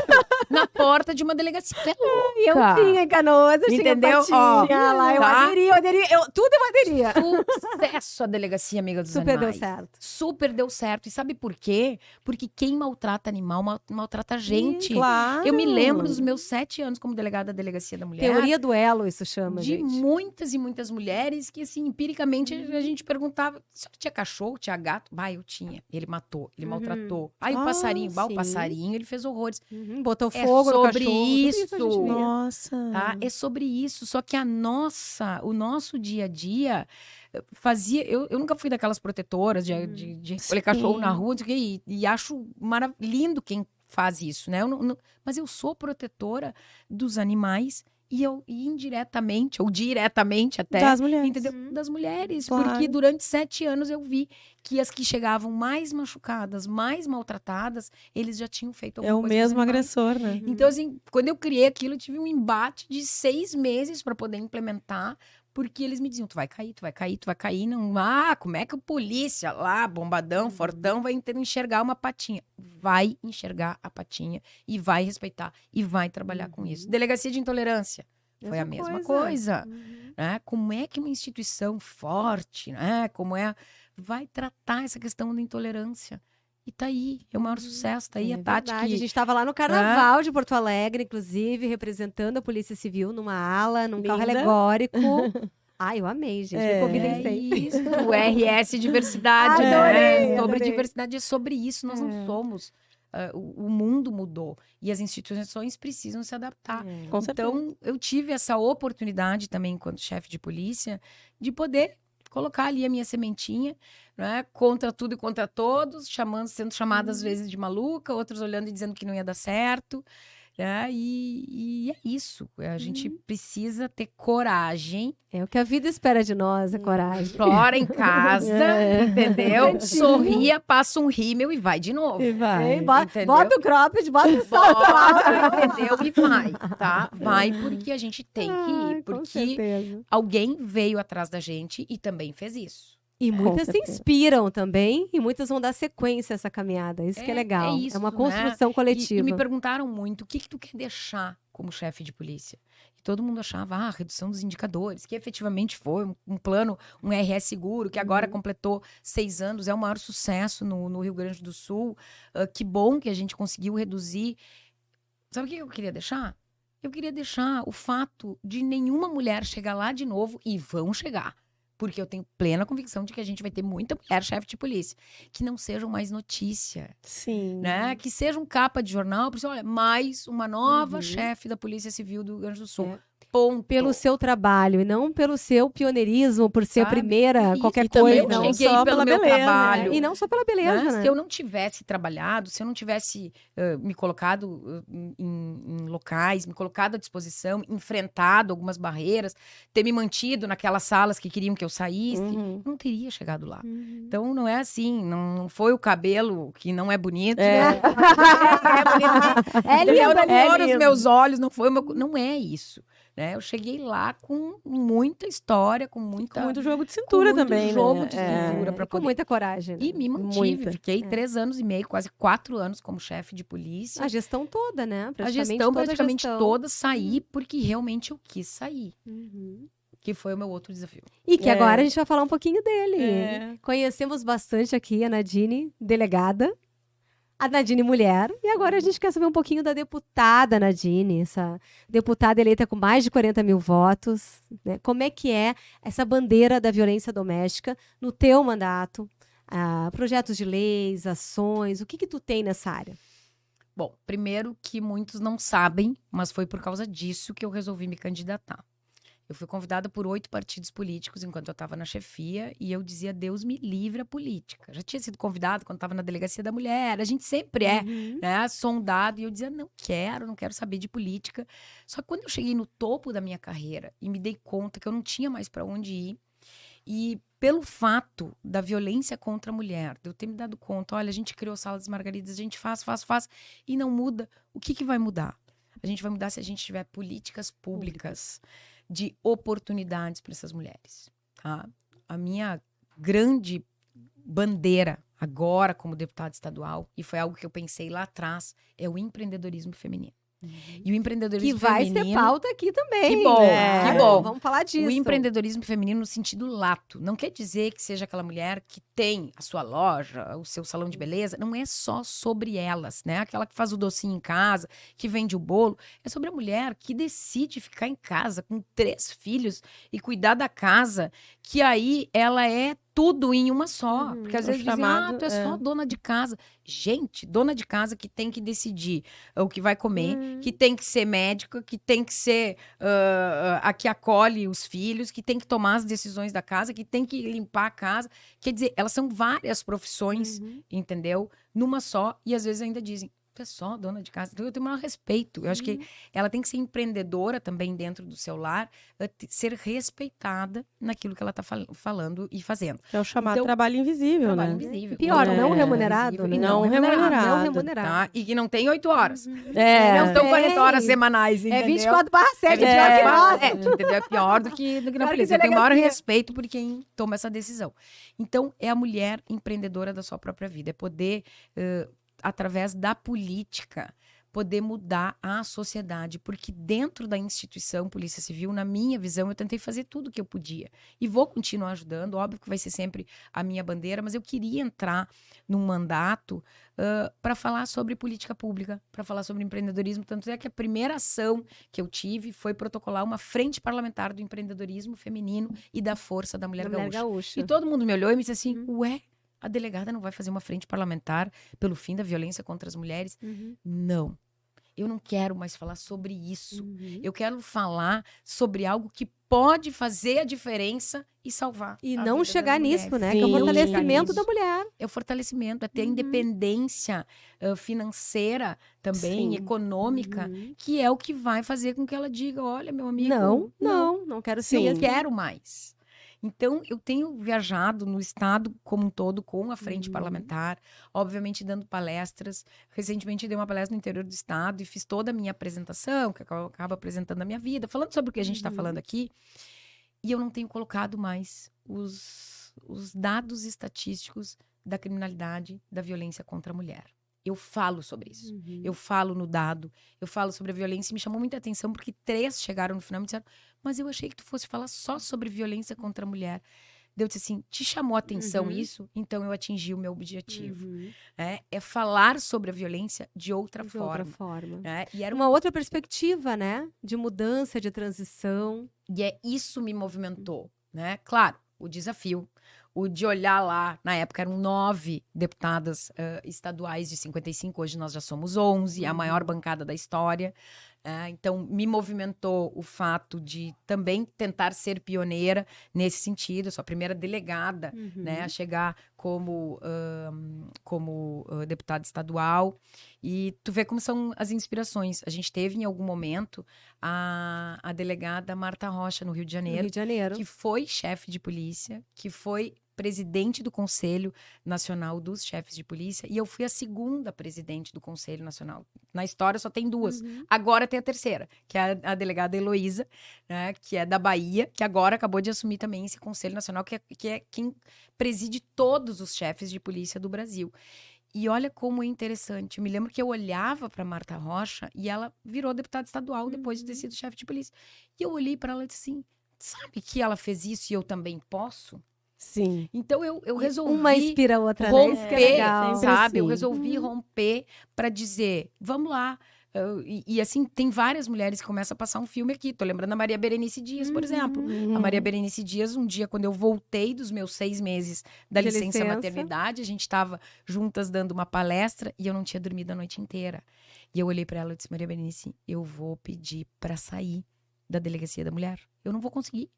na porta de uma delegacia? Tu é
E eu
louca.
tinha em Canoas, eu
Entendeu?
tinha
Ó,
patinha lá, eu
tá?
aderia, tudo eu aderia.
Sucesso a delegacia Amiga dos
Super deu
Animais.
certo.
Super deu certo. E sabe por quê? Porque quem maltrata animal maltrata a gente.
Claro.
Eu me lembro dos meus 7 anos como delegada da Delegacia da Mulher.
Teoria do elo, isso chama,
De
gente.
muitas e muitas mulheres que, assim, empiricamente a gente perguntava: se tinha cachorro, tinha gato? Bah, eu tinha. Ele matou, ele maltratou. Aí o
Ah,
passarinho, bah, o
sim.
passarinho, ele fez horrores.
Botou
É
fogo no
sobre
cachorro. tudo
isso.
a gente via.
Nossa.
Tá? É sobre isso. Só que o nosso dia a dia fazia. Eu nunca fui daquelas protetoras de recolher cachorro na rua, não sei o quê, e acho lindo quem faz isso, né? Mas eu sou protetora dos animais e eu indiretamente, ou diretamente até.
Das mulheres.
Entendeu? Das mulheres.
Claro.
Porque durante 7 anos eu vi que as que chegavam mais machucadas, mais maltratadas, eles já tinham feito
É
alguma
o
coisa com os
mesmo
animais.
agressor, né?
Então, assim, quando eu criei aquilo, eu tive um embate de 6 meses para poder implementar, porque eles me diziam: tu vai cair, tu vai cair, tu vai cair. Não, como é que o polícia lá, bombadão, fortão, vai enxergar uma patinha? Vai enxergar a patinha e vai respeitar e vai trabalhar com isso. Delegacia de intolerância. Foi a mesma coisa. Né? Como é que uma instituição forte, né? Vai tratar essa questão da intolerância? E tá aí, é o maior sucesso, tá aí a Tati.
Verdade. A gente estava lá no Carnaval de Porto Alegre, inclusive, representando a Polícia Civil numa ala, num carro
Linda.
alegórico. Ai, eu amei, gente. Me convidenciei.
Isso, o RS Diversidade,
Adorei,
né? Sobre
adorei.
diversidade, é sobre isso, nós não somos. O mundo mudou e as instituições precisam se adaptar.
Com certeza.
Então, eu tive essa oportunidade também, enquanto chefe de polícia, de poder colocar ali a minha sementinha, né? Contra tudo e contra todos, sendo chamada às vezes de maluca, outros olhando e dizendo que não ia dar certo. Né? E é isso. A gente precisa ter coragem.
É o que a vida espera de nós, é coragem.
Chora em casa, entendeu?
Cantinho.
Sorria, passa um rímel e vai de novo.
E vai.
Ei,
entendeu?
bota o cropped, bota o salto alto.
Bora, entendeu? E vai, tá? Vai porque a gente tem que
Ai,
ir.
com
Porque
certeza.
alguém veio atrás da gente e também fez isso.
E muitas se
certeza.
inspiram também, e muitas vão dar sequência a essa caminhada. Isso que é legal.
É isso,
uma
né?
construção coletiva.
E me perguntaram muito, o que tu quer deixar como chefe de polícia? E todo mundo achava, redução dos indicadores, que efetivamente foi um plano, um RS seguro, que agora completou 6 anos, é o maior sucesso no Rio Grande do Sul. Que bom que a gente conseguiu reduzir. Sabe o que eu queria deixar? Eu queria deixar o fato de nenhuma mulher chegar lá de novo, e vão chegar. Porque eu tenho plena convicção de que a gente vai ter muita mulher chefe de polícia. Que não sejam mais notícia,
Sim.
né? Que sejam capa de jornal. Por isso, olha, mais uma nova chefe da Polícia Civil do Rio Grande do Sul. Ponto.
Pelo seu trabalho e não pelo seu pioneirismo, por ser a
Sabe?
primeira,
E
qualquer
também
coisa.
não
cheguei
só
pelo
pela
meu
beleza,
trabalho.
E não só pela beleza, né?
Se eu não tivesse trabalhado, se eu não tivesse me colocado em locais, me colocado à disposição, enfrentado algumas barreiras, ter me mantido naquelas salas que queriam que eu saísse, não teria chegado lá. Então, não é assim, não foi o cabelo que não é bonito.
É.
É lindo,
Não
é
foram os
lindo.
meus olhos, não foi o meu... Não é isso. Né? Eu cheguei lá com muita história, com
muito jogo de cintura
muito
também,
jogo
né?
de cintura pra
Com
poder...
muita coragem. Né?
E me mantive,
Muita.
fiquei 3 anos e meio, quase 4 anos como chefe de polícia.
A gestão toda, né?
A gestão
toda a
praticamente
gestão.
toda, saí porque realmente eu quis sair.
Uhum.
Que foi o meu outro desafio.
E que
É.
agora a gente vai falar um pouquinho dele.
É.
Conhecemos bastante aqui a Nadine, delegada. A Nadine mulher. E agora a gente quer saber um pouquinho da deputada Nadine, essa deputada eleita com mais de 40 mil votos. Né? Como é que é essa bandeira da violência doméstica no teu mandato? Projetos de leis, ações, o que tu tem nessa área?
Bom, primeiro que muitos não sabem, mas foi por causa disso que eu resolvi me candidatar. Eu fui convidada por 8 partidos políticos enquanto eu estava na chefia e eu dizia, Deus me livre a política. Já tinha sido convidada quando estava na Delegacia da Mulher, a gente sempre é, né, sondado, e eu dizia, não quero saber de política. Só que quando eu cheguei no topo da minha carreira e me dei conta que eu não tinha mais para onde ir, e pelo fato da violência contra a mulher, de eu ter me dado conta, olha, a gente criou Sala das Margaridas, a gente faz, e não muda, o que vai mudar? A gente vai mudar se a gente tiver políticas públicas de oportunidades para essas mulheres, tá? A minha grande bandeira agora como deputada estadual, e foi algo que eu pensei lá atrás, é o empreendedorismo feminino. E o empreendedorismo
Que vai
feminino...
ser pauta aqui também.
Que bom,
né?
que bom.
Vamos falar disso.
O empreendedorismo feminino no sentido lato. Não quer dizer que seja aquela mulher que tem a sua loja, o seu salão de beleza. Não é só sobre elas, né? Aquela que faz o docinho em casa, que vende o bolo. É sobre a mulher que decide ficar em casa com 3 filhos e cuidar da casa, que aí ela é tudo em uma só. Porque às vezes dizem, tu é só dona de casa. Gente, dona de casa que tem que decidir o que vai comer, que tem que ser médica, que tem que ser a que acolhe os filhos, que tem que tomar as decisões da casa, que tem que limpar a casa. Quer dizer, elas são várias profissões, entendeu? Numa só, e às vezes ainda dizem, tu é só dona de casa. Então eu tenho o maior respeito. Eu acho que ela tem que ser empreendedora também dentro do seu lar, ser respeitada naquilo que ela está falando e fazendo.
É o chamado trabalho invisível,
trabalho
né?
invisível.
E pior, não remunerado.
E
não remunerado.
Não remunerado.
Tá? E que não tem 8 horas.
É.
Não são 40 horas semanais,
É
entendeu?
24/7,
É,
pior que nós.
entendeu? É pior do que na
Pior que
polícia. Eu tenho o maior
delegacia.
respeito por quem toma essa decisão. Então, é a mulher empreendedora da sua própria vida. É poder, através da política, poder mudar a sociedade. Porque dentro da instituição Polícia Civil, na minha visão, eu tentei fazer tudo o que eu podia. E vou continuar ajudando. Óbvio que vai ser sempre a minha bandeira, mas eu queria entrar num mandato para falar sobre política pública, para falar sobre empreendedorismo. Tanto é que a primeira ação que eu tive foi protocolar uma frente parlamentar do empreendedorismo feminino e da força da mulher gaúcha. E todo mundo me olhou e me disse assim, ué, a delegada não vai fazer uma frente parlamentar pelo fim da violência contra as mulheres? Não. Eu não quero mais falar sobre isso. Eu quero falar sobre algo que pode fazer a diferença e salvar.
E
a
não
vida
chegar
das
nisso,
mulheres.
né?
Sim.
Que é o
Não
fortalecimento
chegar
da mulher.
É o fortalecimento, é ter a independência financeira também,
Sim.
econômica, que é o que vai fazer com que ela diga, olha, meu amigo,
Não quero ser
não
assim.
quero mais. Então, eu tenho viajado no estado como um todo com a frente parlamentar, obviamente dando palestras. Recentemente, dei uma palestra no interior do estado e fiz toda a minha apresentação, que eu acabo apresentando a minha vida, falando sobre o que a gente está falando aqui. E eu não tenho colocado mais os dados estatísticos da criminalidade, da violência contra a mulher. Eu falo sobre isso. Eu falo no dado, eu falo sobre a violência. E me chamou muita atenção porque 3 chegaram no final e me disseram, mas eu achei que tu fosse falar só sobre violência contra a mulher. Eu disse assim, te chamou a atenção isso? Então eu atingi o meu objetivo. É falar sobre a violência de outra forma. E era
Uma outra perspectiva, né? De mudança, de transição.
E isso me movimentou, né? Claro, o desafio, o de olhar lá, na época eram 9 deputadas estaduais de 55, hoje nós já somos 11, a maior bancada da história. Então, me movimentou o fato de também tentar ser pioneira nesse sentido. Eu sou a primeira delegada né, a chegar como deputada estadual. E tu vê como são as inspirações. A gente teve, em algum momento, a delegada Marta Rocha, no Rio de Janeiro, que foi chefe de polícia, que foi presidente do Conselho Nacional dos Chefes de Polícia, e eu fui a segunda presidente do Conselho Nacional. Na história só tem 2. Agora tem a terceira, que é a delegada Heloísa, né, que é da Bahia, que agora acabou de assumir também esse Conselho Nacional, que é quem preside todos os chefes de polícia do Brasil. E olha como é interessante. Eu me lembro que eu olhava para Marta Rocha e ela virou deputada estadual depois de ter sido chefe de polícia. E eu olhei para ela e disse assim, sabe que ela fez isso e eu também posso?
Sim.
Então eu resolvi
Uma inspira a outra,
romper,
né? Isso que é legal.
sabe? Eu
assim.
resolvi romper para dizer, vamos lá. E assim, tem várias mulheres que começam a passar um filme aqui. Tô lembrando a Maria Berenice Dias, por exemplo. A Maria Berenice Dias, um dia, quando eu voltei dos meus 6 meses da
De
licença
licença.
maternidade, a gente estava juntas dando uma palestra e eu não tinha dormido a noite inteira. E eu olhei para ela e disse, Maria Berenice, eu vou pedir para sair da delegacia da mulher. Eu não vou conseguir.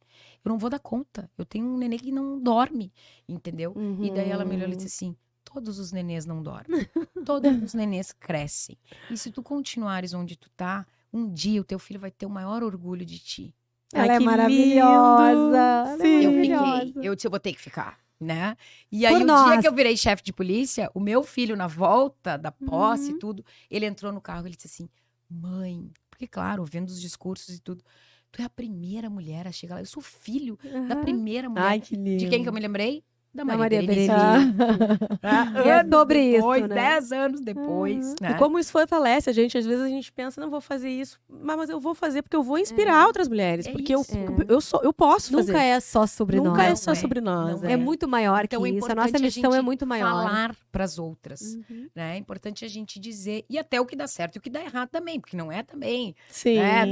Eu não vou dar conta. Eu tenho um nenê que não dorme, entendeu? E daí ela me olhou e disse assim, todos os nenês não dormem. Todos os nenês crescem. E se tu continuares onde tu tá, um dia o teu filho vai ter o maior orgulho de ti.
Ela
Ai,
é
que
maravilhosa.
lindo.
Ela é
Sim.
Eu
maravilhosa.
fiquei. Eu disse, eu vou ter que ficar, né? E aí,
Por
o
nós.
dia que eu virei chefe de polícia, o meu filho, na volta da posse e tudo, ele entrou no carro e ele disse assim, mãe, porque claro, vendo os discursos e tudo, tu é a primeira mulher a chegar lá. Eu sou filho da primeira mulher.
Ai, que lindo.
De quem que eu me lembrei? da
Da
Maria
Maria
Berenice.
É sobre
depois,
isso, né?
10 anos depois, né?
E como isso fortalece a gente, às vezes a gente pensa, não vou fazer isso, mas eu vou fazer porque eu vou inspirar outras mulheres,
É
porque
isso.
eu posso fazer.
Nunca é só sobre
Nunca
nós.
é só sobre nós.
não
É muito maior
Então é
que isso. A
importante
nossa missão é
gente
muito maior.
falar para as outras,
Uhum.
né? É importante a gente dizer e até o que dá certo e o que dá errado também, porque não é também,
Sim.
né?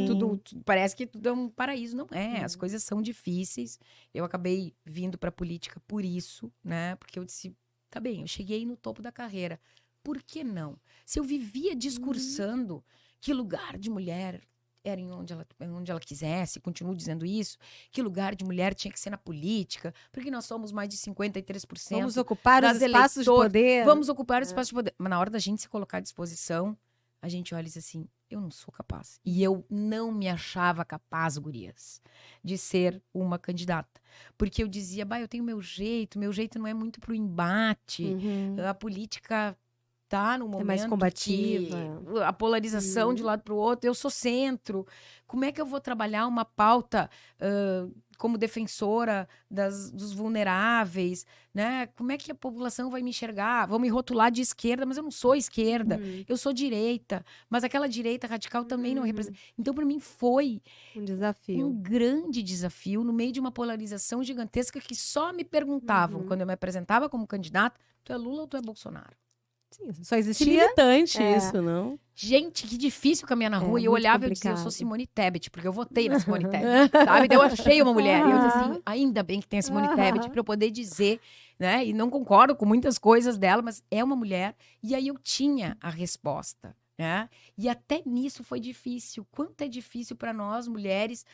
Parece que tudo é um paraíso, não é? As coisas são difíceis. Eu acabei vindo para a política por isso, né? Porque eu disse, tá bem, eu cheguei no topo da carreira. Por que não? Se eu vivia discursando que lugar de mulher era onde ela quisesse, continuo dizendo isso, que lugar de mulher tinha que ser na política, porque nós somos mais de 53%.
Vamos ocupar os
das
espaços de
eleitores,
poder.
Vamos ocupar o espaço de poder. Mas na hora da gente se colocar à disposição, a gente olha e diz assim, eu não sou capaz. E eu não me achava capaz, gurias, de ser uma candidata. Porque eu dizia, bah, eu tenho meu jeito não é muito pro embate,
Uhum.
a política tá no momento
mais combativa.
que a polarização de um lado para o outro, eu sou centro. Como é que eu vou trabalhar uma pauta como defensora dos vulneráveis, né? Como é que a população vai me enxergar? Vão me rotular de esquerda, mas eu não sou esquerda, eu sou direita, mas aquela direita radical também não representa. Então, para mim, foi
Um desafio.
um grande desafio no meio de uma polarização gigantesca que só me perguntavam, quando eu me apresentava como candidata, tu é Lula ou tu é Bolsonaro?
Sim, só
Que
existia.
limitante
É.
isso, não?
Gente, que difícil caminhar na rua. E eu
muito
olhava e eu dizia, eu
complicado.
sou Simone Tebet, porque eu votei na Simone Tebet, sabe? Daí eu achei uma mulher. E eu disse assim, ainda bem que tem a Simone Tebet para eu poder dizer, né? E não concordo com muitas coisas dela, mas é uma mulher. E aí eu tinha a resposta, né? E até nisso foi difícil. Quanto é difícil para nós, mulheres,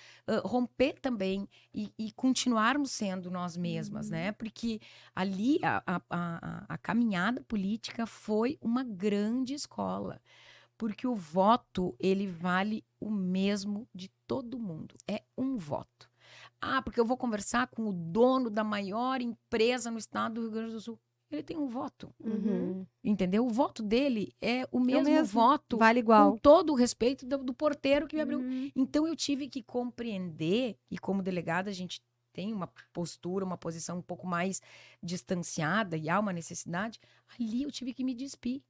romper também e continuarmos sendo nós mesmas, né? Porque ali a caminhada política foi uma grande escola. Porque o voto, ele vale o mesmo de todo mundo. É um voto. Ah, porque eu vou conversar com o dono da maior empresa no estado do Rio Grande do Sul. Ele tem um voto.
Uhum.
Entendeu? O voto dele é o mesmo voto.
Vale igual.
Com todo o respeito do porteiro que me abriu.
Uhum.
Então, eu tive que compreender, e como delegada, a gente tem uma postura, uma posição um pouco mais distanciada, e há uma necessidade, ali eu tive que me despir.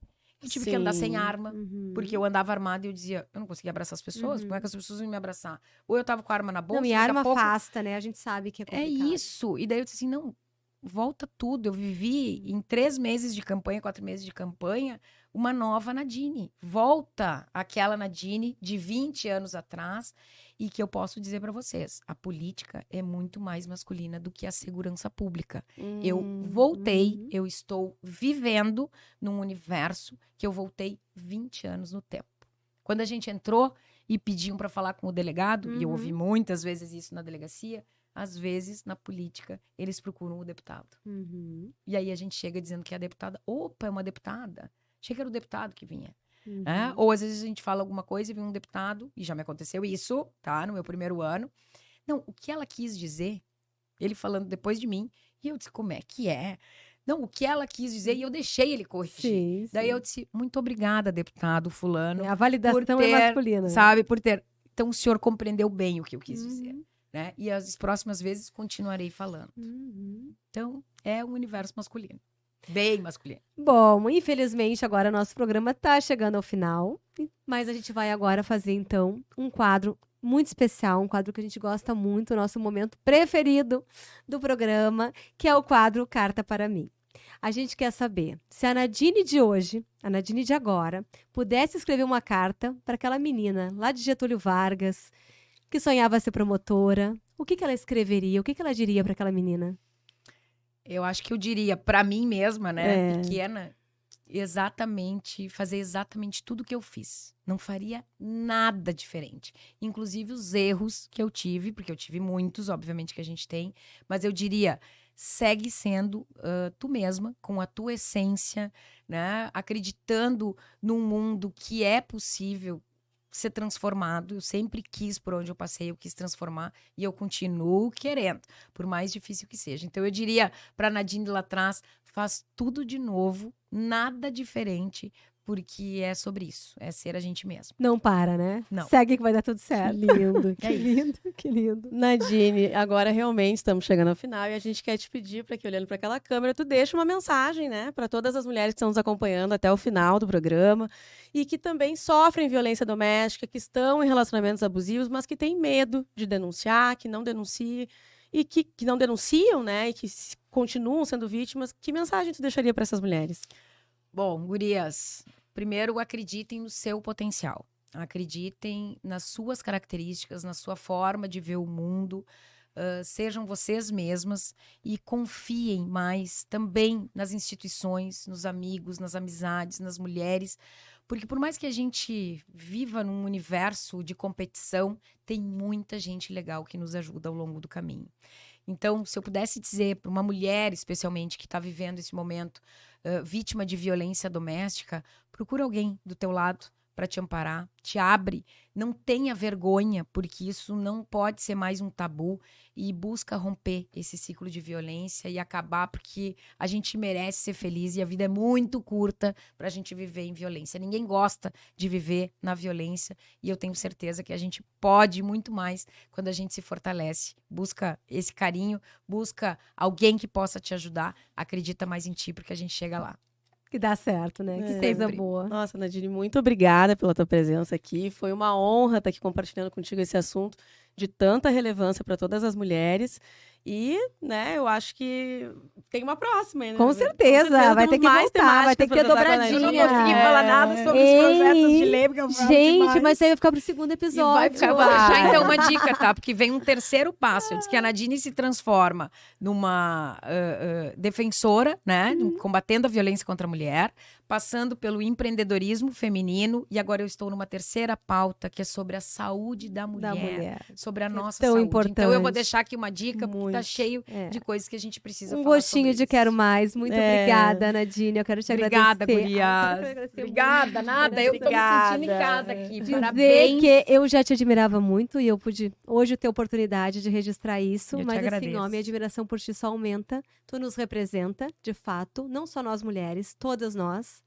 Eu tive que andar sem arma, porque eu andava armada e eu dizia, eu não conseguia abraçar as pessoas, como é que as pessoas iam me abraçar? Ou eu tava com a arma na bolsa,
Não, e
daqui a
arma
pouco...
afasta, né? A gente sabe que é
É
complicado.
isso. E daí eu disse assim, não, volta tudo. Eu vivi em 3 meses de campanha, 4 meses de campanha, uma nova Nadine. Volta aquela Nadine de 20 anos atrás e que eu posso dizer para vocês, a política é muito mais masculina do que a segurança pública. Eu voltei, eu estou vivendo num universo que eu voltei 20 anos no tempo. Quando a gente entrou e pediam para falar com o delegado, e eu ouvi muitas vezes isso na delegacia, às vezes, na política, eles procuram o deputado. E aí a gente chega dizendo que é a deputada. Opa, é uma deputada. Achei que era o deputado que vinha. Né? Ou às vezes a gente fala alguma coisa e vem um deputado, e já me aconteceu isso, tá? No meu primeiro ano. Não, o que ela quis dizer, ele falando depois de mim, e eu disse, como é que é? Não, o que ela quis dizer, e eu deixei ele corrigir.
Sim,
Daí eu disse, muito obrigada, deputado fulano.
A validação
por ter,
é masculina.
Sabe, por ter... Então o senhor compreendeu bem o que eu quis dizer. Né? E as próximas vezes continuarei falando. Então, é um universo masculino. Bem masculino.
Bom, infelizmente agora nosso programa está chegando ao final, mas a gente vai agora fazer então um quadro muito especial, um quadro que a gente gosta muito, o nosso momento preferido do programa, que é o quadro Carta para Mim. A gente quer saber se a Nadine de hoje, a Nadine de agora, pudesse escrever uma carta para aquela menina lá de Getúlio Vargas, que sonhava ser promotora, o que ela escreveria, o que ela diria para aquela menina?
Eu acho que eu diria para mim mesma, né, pequena, fazer exatamente tudo que eu fiz. Não faria nada diferente. Inclusive os erros que eu tive, porque eu tive muitos, obviamente que a gente tem, mas eu diria, segue sendo tu mesma, com a tua essência, né, acreditando num mundo que é possível ser transformado. Eu sempre quis, por onde eu passei, eu quis transformar e eu continuo querendo, por mais difícil que seja. Então eu diria para Nadine lá atrás, faz tudo de novo, nada diferente, porque é sobre isso, é ser a gente mesmo.
Não para, né?
Não.
Segue que vai dar tudo certo.
Que lindo,
Que lindo, que lindo.
Nadine, agora realmente estamos chegando ao final e a gente quer te pedir para que, olhando para aquela câmera, tu deixe uma mensagem, né, para todas as mulheres que estão nos acompanhando até o final do programa e que também sofrem violência doméstica, que estão em relacionamentos abusivos, mas que têm medo de denunciar, que não denunciam e que não denunciam, né, e que continuam sendo vítimas. Que mensagem tu deixaria para essas mulheres?
Bom, gurias, primeiro acreditem no seu potencial. Acreditem nas suas características, na sua forma de ver o mundo. Sejam vocês mesmas e confiem mais também nas instituições, nos amigos, nas amizades, nas mulheres. Porque por mais que a gente viva num universo de competição, tem muita gente legal que nos ajuda ao longo do caminho. Então, se eu pudesse dizer para uma mulher, especialmente, que está vivendo esse momento, vítima de violência doméstica, procura alguém do teu lado para te amparar, te abre, não tenha vergonha, porque isso não pode ser mais um tabu, e busca romper esse ciclo de violência e acabar, porque a gente merece ser feliz e a vida é muito curta para a gente viver em violência. Ninguém gosta de viver na violência e eu tenho certeza que a gente pode muito mais quando a gente se fortalece, busca esse carinho, busca alguém que possa te ajudar, acredita mais em ti, porque a gente chega lá.
Que dá certo, né? Que coisa
Sempre.
boa.
Nossa, Nadine, muito obrigada pela tua presença aqui. Foi uma honra estar aqui compartilhando contigo esse assunto de tanta relevância para todas as mulheres. E, né, eu acho que tem uma próxima, né?
Com certeza, vai ter que voltar, vai ter que ter dobradinha.
Eu não consegui falar nada sobre os projetos de lei, porque eu falo
Gente,
demais.
mas isso aí vai ficar pro segundo
E
episódio.
vai ficar, vou deixar então uma dica, tá? Porque vem um terceiro passo. Eu disse que a Nadine se transforma numa defensora, né? Combatendo a violência contra a mulher, passando pelo empreendedorismo feminino. E agora eu estou numa terceira pauta, que é sobre a saúde da mulher. Sobre a nossa
tão
saúde.
importante.
Então eu vou deixar aqui uma dica, porque tá
Muito.
cheio de coisas que a gente precisa
Um
falar
gostinho
sobre
de
isso.
quero mais. Muito obrigada, Nadine. Eu quero te
Obrigada,
agradecer.
gurias.
Ai, eu quero agradecer
Obrigada,
muito.
nada. Eu tô me sentindo em casa aqui.
Dizer
Parabéns.
que eu já te admirava muito e eu pude hoje ter a oportunidade de registrar isso,
Eu te
mas assim,
agradeço.
ó, minha admiração por ti só aumenta. Tu nos representa, de fato, não só nós mulheres, todas nós,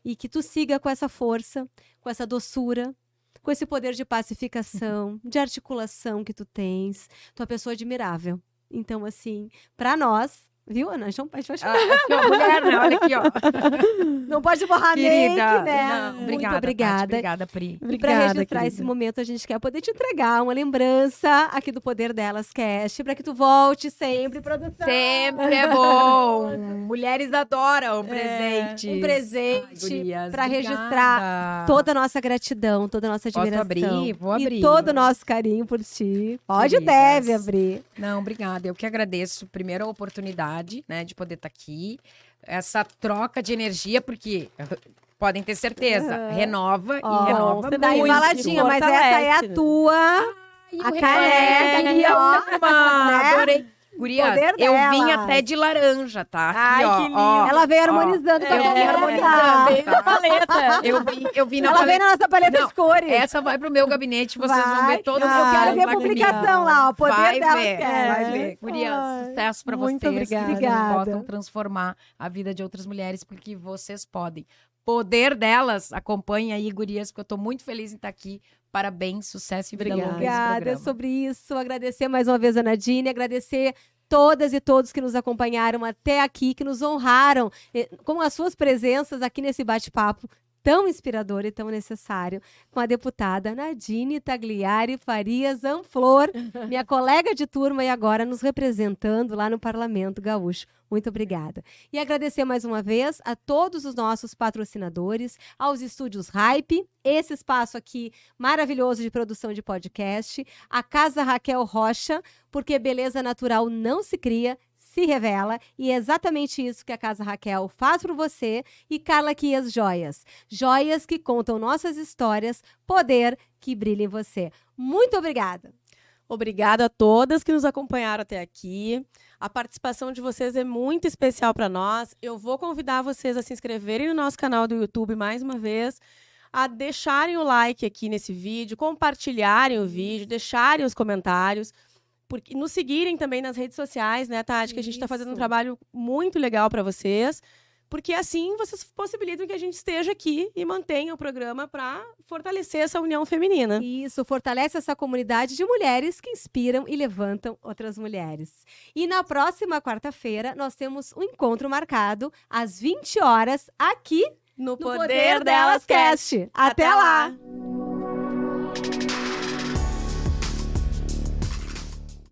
e que tu siga com essa força, com essa doçura, com esse poder de pacificação, de articulação que tu tens. Tu é uma pessoa admirável. Então, assim, pra nós, viu, Ana? A gente vai chorar.
Mulher, né? Olha aqui, ó.
Não pode borrar
Querida.
make, né?
Não,
Muito
obrigada,
obrigada.
Tati, obrigada, Pri.
E para
Obrigada,
registrar
querida.
esse momento, a gente quer poder te entregar uma lembrança aqui do Poder Delas Cast, para que tu volte sempre, produção.
Sempre é bom. Mulheres adoram o presente.
Um presente
Ai,
para
gurias,
registrar
obrigada.
toda a nossa gratidão, toda a nossa
Posso
admiração.
abrir? Vou abrir.
E todo o nosso carinho por ti. Pode e
Queridas.
deve abrir.
Não, obrigada. Eu que agradeço, primeiro, a oportunidade, né, de poder estar aqui. Essa troca de energia, porque podem ter certeza, renova
Ó,
e renova
você dá
muito.
embaladinha, mas essa é a
fortalece,
tua.
E
A
o
caneca aqui, ó.
Né? Adorei. Gurias,
Poder
eu vim
delas.
até de laranja, tá? Aqui,
Ai,
ó,
que lindo.
ó.
Ela veio harmonizando com a
eu vim
paleta.
harmonizando,
Bem na paleta.
Eu vim na
Ela veio na nossa paleta
Não,
de cores.
Essa vai pro meu gabinete, vocês vão ver todas
eu
as
quero
caras
ver a
lá
publicação
comigo.
lá, ó. Poder
Vai
Delas
ver,
Cast.
vai ver. Gurias,
Ai,
sucesso pra
muito
vocês.
obrigada.
Que vocês
Obrigada.
possam transformar a vida de outras mulheres, porque vocês podem. Poder Delas, acompanhe aí, gurias, porque eu tô muito feliz em estar aqui. Parabéns, sucesso e vida longa nesse
Obrigada,
programa.
sobre isso. Agradecer mais uma vez a Nadine, agradecer todas e todos que nos acompanharam até aqui, que nos honraram com as suas presenças aqui nesse bate-papo tão inspirador e tão necessário com a deputada Nadine Tagliari Farias Anflor, minha colega de turma e agora nos representando lá no Parlamento Gaúcho. Muito obrigada. E agradecer mais uma vez a todos os nossos patrocinadores, aos estúdios Hype, esse espaço aqui maravilhoso de produção de podcast, a Casa Raquel Rocha, porque beleza natural não se cria, se revela, e é exatamente isso que a Casa Raquel faz por você, e Carla Quias Joias. Joias que contam nossas histórias, poder que brilha em você. Muito obrigada.
Obrigada a todas que nos acompanharam até aqui. A participação de vocês é muito especial para nós. Eu vou convidar vocês a se inscreverem no nosso canal do YouTube mais uma vez, a deixarem o like aqui nesse vídeo, compartilharem o vídeo, deixarem os comentários, porque nos seguirem também nas redes sociais, né, Tati? Que a gente está fazendo um
Isso.
trabalho muito legal para vocês. porque assim vocês possibilitam que a gente esteja aqui e mantenha o programa para fortalecer essa união feminina.
Isso, fortalece essa comunidade de mulheres que inspiram e levantam outras mulheres. E na próxima quarta-feira, nós temos um encontro marcado às 20 horas aqui
No
no Poder Delas Cast. Até lá!